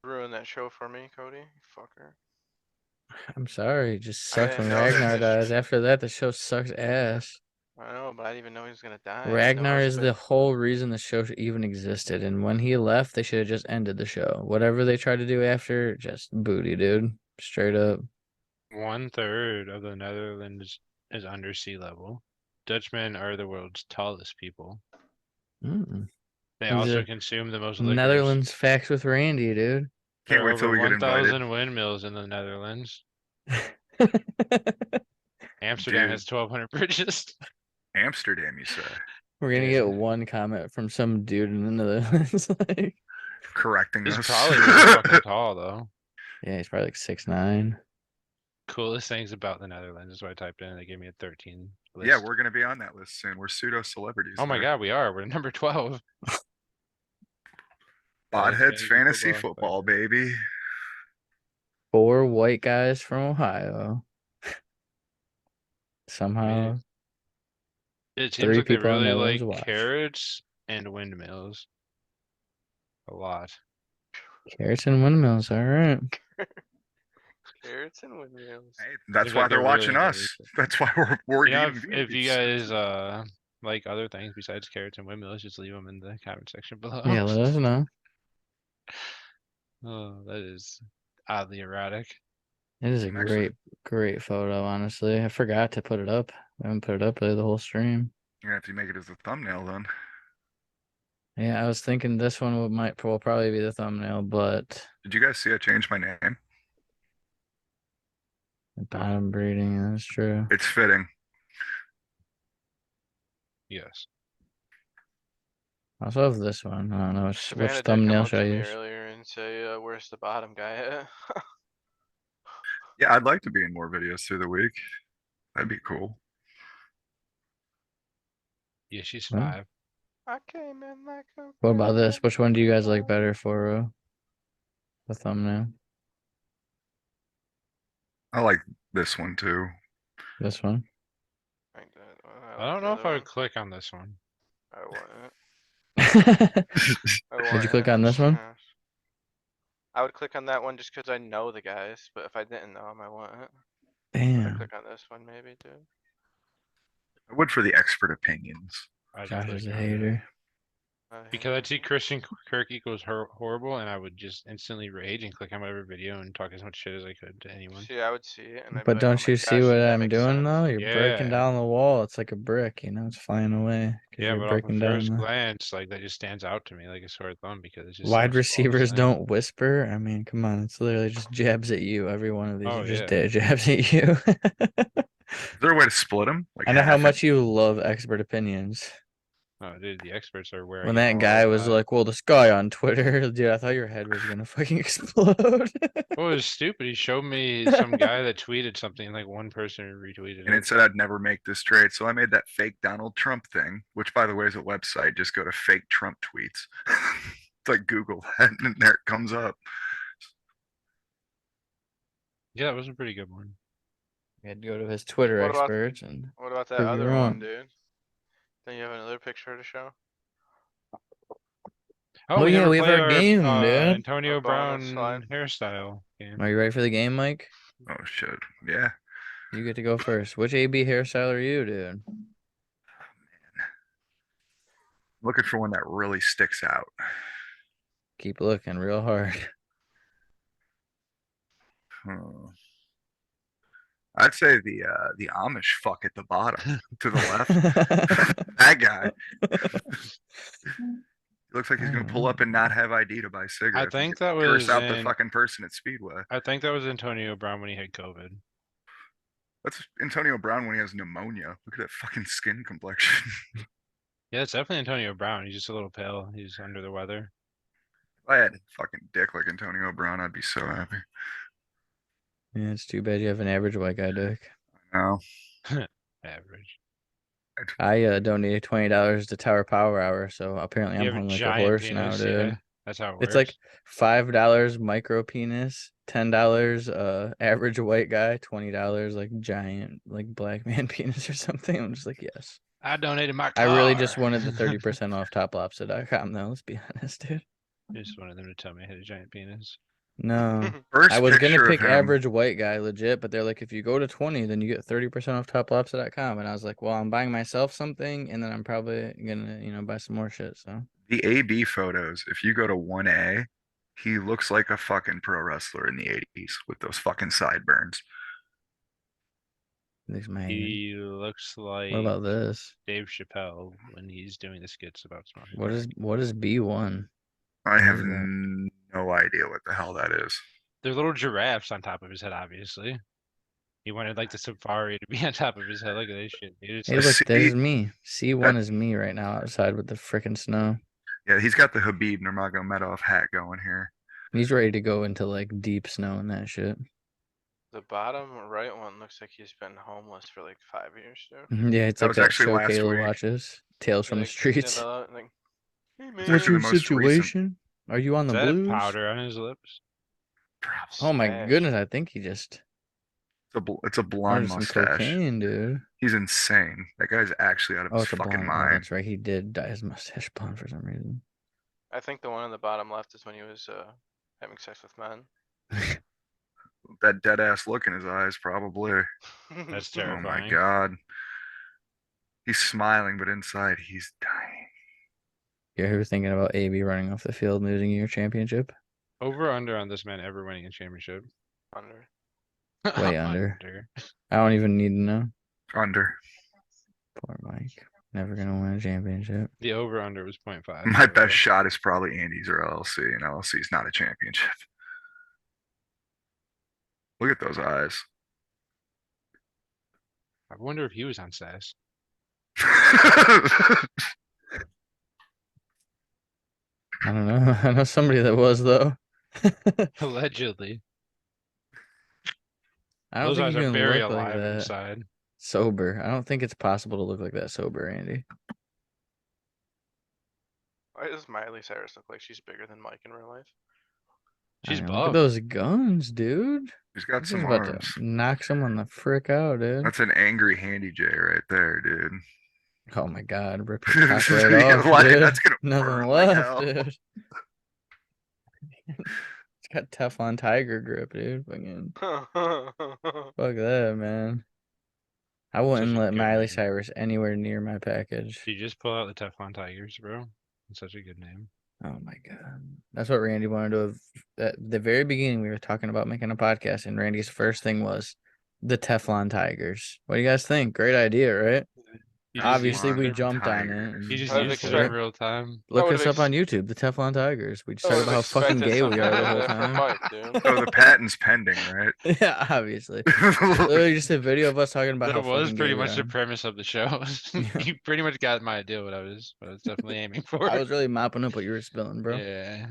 Ruin that show for me, Cody. You fucker. I'm sorry, it just I sucks didn't when know that Ragnar this- dies. After that, the show sucks ass. I know, but I didn't even know he was gonna die. I didn't know Ragnar it was is a the bit- whole reason the show even existed, and when he left, they should have just ended the show. Whatever they tried to do after, just booty, dude. Straight up. 1/3 of the Netherlands is under sea level. Dutchmen are the world's tallest people. Mm. They These also are consume the most liquors. Netherlands facts with Randy, dude. There Can't are wait till over we get invited. 1,000 windmills in the Netherlands. Amsterdam Dude. has 1,200 bridges. Amsterdam, you say? We're gonna Yeah. get one comment from some dude in the Netherlands. Like, Correcting He's us. probably really fucking tall though. yeah, he's probably like 6'9". Coolest things about the Netherlands is what I typed in and they gave me a 13 list. Yeah, we're gonna be on that list soon. We're pseudo celebrities. Oh my god, we are. We're number 12. Botheads Fantasy fantasy football. football, baby. 4 white guys from Ohio. Somehow, It 3 seems like they people in really Netherlands like watch. carrots and windmills. A lot. carrots and windmills. All right. Carrots and windmills. Hey, that's Seems why like they're they're watching really us. That's why we're You know, getting if you views. guys like other things besides carrots and windmills, just leave them in the comment section below. Yeah, let us know. Oh, that is oddly erratic. It is a Excellent. great, great photo. Honestly, I forgot to put it up. I haven't put it up really the whole stream. You're gonna have to make it as a thumbnail then. Yeah, I was thinking this one will probably be the thumbnail, but Did you guys see I changed my name? bottom breeding, that's true. It's fitting. Yes. I also have this one. I don't know which Savannah did come thumbnail up should to I me use. earlier and say, "Where's the bottom guy at?" Yeah, I'd like to be in more videos through the week. That'd be cool. Yeah, she's Well, 5. I came in like a. What about this? Which one do you guys like better for the thumbnail? I like This one too. This one. Like that. I don't know if I would click on this one. I wouldn't. Did you click on this one? I would click on that one just because I know the guys, but if I didn't know them, I wouldn't. I'd Damn. click on this one maybe too. I would for the expert opinions. I'd Josh click is a on it. hater. Because I'd see Christian Kirk equals horrible, and I would just instantly rage and click on whatever video and talk as much shit as I could to anyone. See, I would see it, and I'd be But like, "Oh don't my you see gosh, what that I'm makes doing sense." though? You're breaking Yeah. down the wall. It's like a brick, you know, it's flying away. Because Yeah, you're but off breaking the down first the glance, like that just stands out to me like a sore thumb because it's just wide so small to receivers say. don't whisper. I mean, come on, it's literally just jabs at you. Every one of these Oh, are just yeah. dead jabs at you. Is there a way to split them? Like I know how half it? much you love expert opinions. Oh, dude, the experts are wearing When it that all guy was out. like, "Well, this guy on Twitter, dude, I thought your head was gonna fucking explode." Well, it was stupid. He showed me some guy that tweeted something, and like one person retweeted And it. it said I'd never make this trade. So I made that fake Donald Trump thing, which by the way is a website. Just go to fake Trump tweets. It's like Google that and there it comes up. Yeah, that was a pretty good one. You had to go to his Twitter What about- experts and What about that prove you other wrong. one, dude? Then you have another picture to show. Oh, we yeah, never we have play our game, dude. Antonio Our bonus Brown slide. hairstyle game. Are you ready for the game, Mike? Oh shit. Yeah. You get to go first. Which AB hairstyle are you, dude? Looking for one that really sticks out. Keep looking real hard. I'd say the Amish fuck at the bottom to the left. That guy. Looks like he's gonna pull up and not have ID to buy cigarettes. He's think gonna that curse was out the in- fucking person at Speedway. I think that was Antonio Brown when he had COVID. That's Antonio Brown when he has pneumonia. Look at that fucking skin complexion. Yeah, it's definitely Antonio Brown. He's just a little pale. He's under the weather. If I had a fucking dick like Antonio Brown, I'd be so happy. Yeah, it's too bad you have an average white guy dick. No. Average. I donated $20 to Tower Power Hour, so apparently You I'm have a hung like a giant horse penis, now, dude. yeah. That's how it It's works. like $5 micro penis, $10 average white guy, $20 like giant like black man penis or something. I'm just like, yes. I donated my I car. really just wanted the 30% off toplobster.com though, let's be honest, dude. I just wanted them to tell me I had a giant penis. No. First I was gonna picture of pick him- average white guy legit, but they're like, if you go to 20, then you get 30% off toplobster.com. And I was like, well, I'm buying myself something, and then I'm probably gonna, you know, buy some more shit. So The AB photos, if you go to 1A, he looks like a fucking pro wrestler in the 80s with those fucking sideburns. these man. He looks like What about this? Dave Chappelle when he's doing the skits about smoking. What is B1? I have is that? no idea what the hell that is. They're little giraffes on top of his head, obviously. He wanted like the safari to be on top of his head. Look at this shit, dude. It's Hey, like- look, there's C- me. C1 that- is me right now outside with the freaking snow. Yeah, he's got the Habib Nurmagomedov hat going here. He's ready to go into like deep snow and that shit. The bottom right one looks like he's been homeless for like 5 years, too. Yeah, it's That like was that actually show last Kayla week. watches. Tales from the Like, Streets. like, hey, man. It's actually the most recent. Are you on Is the that blues? powder on his lips? Oh my Smash. goodness, I think he just It's a blonde ordered some mustache. cocaine, dude. He's insane. That guy's actually out of Oh, his it's a fucking blonde. Oh, mind. that's right. He did dye his mustache blonde for some reason. I think the one on the bottom left is when he was having sex with men. That dead ass look in his eyes, probably. That's Oh terrifying. my god. He's smiling, but inside he's dying. You ever thinking about AB running off the field and losing your championship? Over or under on this man ever winning a championship? Under. Way under. I don't even need to know. Under. Poor Mike. Never gonna win a championship. The over under was 0.5. My best shot is probably Andy's or LLC, and LLC is not a championship. Look at those eyes. I wonder if he was on SAS. I don't know. I know somebody that was though. Allegedly. I don't Those think eyes you are can very look like alive that inside. sober. I don't think it's possible to look like that sober, Andy. Why does Miley Cyrus look like she's bigger than Mike in real life? She's Look buff. at those guns, dude. He's got He's some about arms. to knock someone the frick out, dude. That's an angry handy J right there, dude. Oh my god, rip your cock right Yeah, off, like, dude. that's gonna Nothing burn like left, hell. dude. It's got Teflon tiger grip, dude. Fucking fuck that, man. I wouldn't Such a let good Miley name. Cyrus anywhere near my package. You just pull out the Teflon Tigers, bro. It's such a good name. Oh my god. That's what Randy wanted to have. At the very beginning, we were talking about making a podcast, and Randy's first thing was the Teflon Tigers. What do you guys think? Great idea, right? You just Obviously, used we it. jumped on it. Tigers. and You just I would've used it expected- in real time. Look would've us up on YouTube, the Teflon Tigers. We just I talked would've about how fucking expected gay we something are the like whole that from time. Mike, dude. So the patent's pending, right? Yeah, obviously. Literally just a video of us talking about That how was fucking pretty gay we much the are. premise of the show. You pretty much got my idea what I was definitely aiming for. I was really mopping up what you were spilling, bro. Yeah.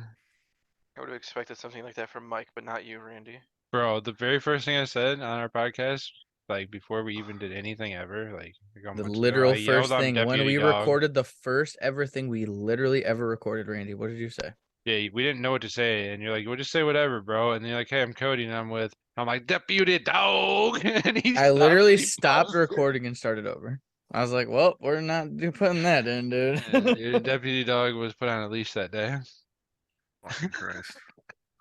I would have expected something like that from Mike, but not you, Randy. Bro, the very first thing I said on our podcast, like before we even did anything ever, like a couple The months ago, literal I yelled first on thing when Deputy we Dog. recorded the first ever thing we literally ever recorded, Randy. What did you say? Yeah, we didn't know what to say, and you're like, "Well, just say whatever, bro." And you're like, "Hey, I'm Cody, and I'm with." I'm like, "Deputy Dog," and he I literally he stopped paused it. recording and started over. I was like, "Well, we're not putting that in, dude." Yeah, dude, Deputy Dog was put on a leash that day. Fucking Christ.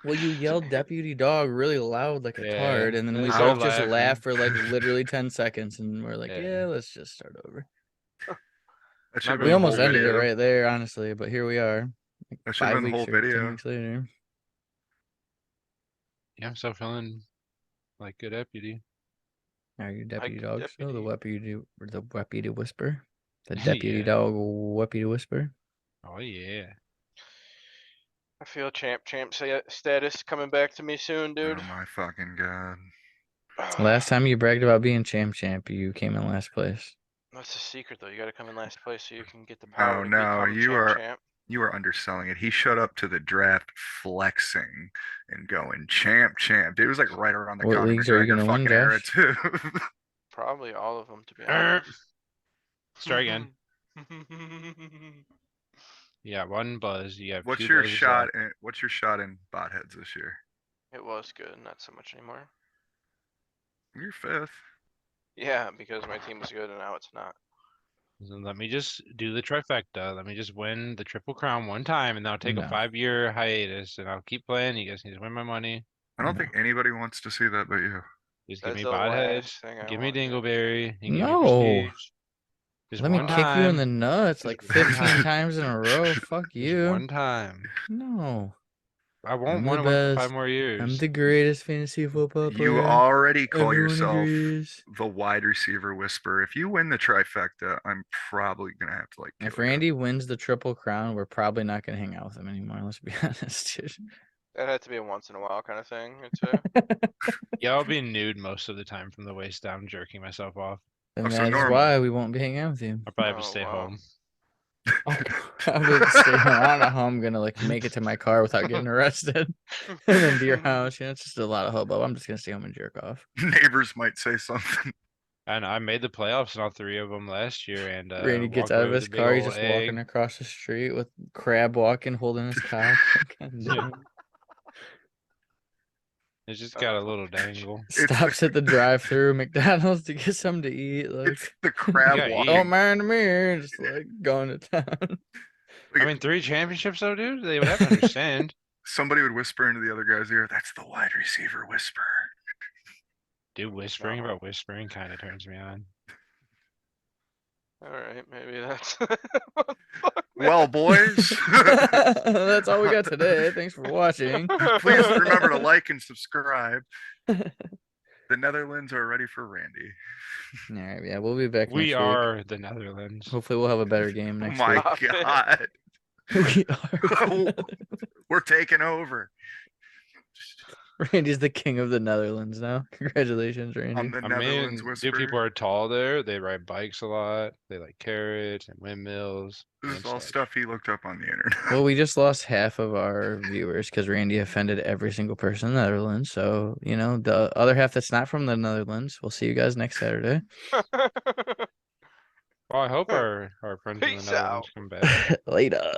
Well, you yelled "Deputy Dog" really loud like a Yeah, tard, and then and we they both started just laughing. laughed for like literally 10 seconds, and we're like, Yeah. "Yeah, let's just start over." That should have Not been We the almost whole ended it video. right there, honestly, but here we are. Like That should have 5 been the weeks whole or 10 video. weeks later. Yeah, I'm still feeling like good deputy. Are you Deputy Like Dog still? deputy. The Deputy Whisper? The Deputy Yeah. Dog Deputy Whisper? Oh yeah. I feel champ status coming back to me soon, dude. Oh my fucking god. Last time you bragged about being champ, you came in last place. That's the secret, though. You got to come in last place so you can get the No, power to no, become you are champ. you are underselling it. He showed up to the draft flexing and going champ. Dude, it was like right around the What Conor leagues are you McGregor gonna win, fucking era Josh? too. Probably all of them, to be Er, honest. Start again. You got one buzz. You have What's two your buzzes shot left. what's your shot in bot heads this year? It was good, not so much anymore. You're fifth. Yeah, because my team was good and now it's not. So let me just do the trifecta. Let me just win the Triple Crown one time, and then I'll take No. a 5-year hiatus, and I'll keep playing. You guys need to win my money. I don't No. think anybody wants to see that but you. Just give That's me the bot last heads. thing I Give me want, dude. Dingleberry. And give me No. Prestige. Just Let me one kick you in time. the nuts like Just one 15 time. times in a row. Fuck Just you. one time. No. I won't I'm want the to win for 5 best. more years. I'm the greatest fantasy football player. You already call Everyone yourself agrees. the wide receiver whisperer. If you win the trifecta, I'm probably gonna have to like If kill you. Randy wins the Triple Crown, we're probably not going to hang out with him anymore. Let's be honest, dude. That had to be a once in a while kind of thing, I'd say. Yeah, I'll be nude most of the time from the waist down, jerking myself off. And Oh, so that is normal. why we won't be hanging out with you. I'll probably have to Oh, stay wow. home. I'll be able to stay home. I don't know how I'm gonna like make it to my car without getting arrested, and then to your house. You know, it's just a lot of hubbub. I'm just gonna stay home and jerk off. Neighbors might say something. And I made the playoffs in all 3 of them last year, and Randy gets walked out away of with his a big car. He's ol' just egg. walking across the street with Crab walking, holding his cock. God Yeah. damn. It's just got a little dangle. Stops at the drive-through McDonald's to get something to eat. Like, It's the crab gotta eat. walking. don't mind me, just like going to town. I mean, 3 championships though, dude. They would have to understand. Somebody would whisper into the other guy's ear, "That's the wide receiver whisperer." Dude, whispering No. about whispering kind of turns me on. Alright, maybe that's. Well, boys, That's all we got today. Thanks for watching. please remember to like and subscribe. The Netherlands are ready for Randy. All right, yeah, we'll be back next We week. are the Netherlands. Hopefully, we'll have a better game Oh next my week. Stop it. god, We are. we're taking over. Randy's the king of the Netherlands now. Congratulations, I'm Randy. the I Netherlands mean, whisperer. dude, people are tall there. They ride bikes a lot. They like carrots and windmills. This is and all such. stuff he looked up on the internet. Well, we just lost half of our viewers because Randy offended every single person in the Netherlands. So, you know, the other half that's not from the Netherlands, we'll see you guys next Saturday. Well, I hope our friends in the Peace Netherlands out. come back. Later.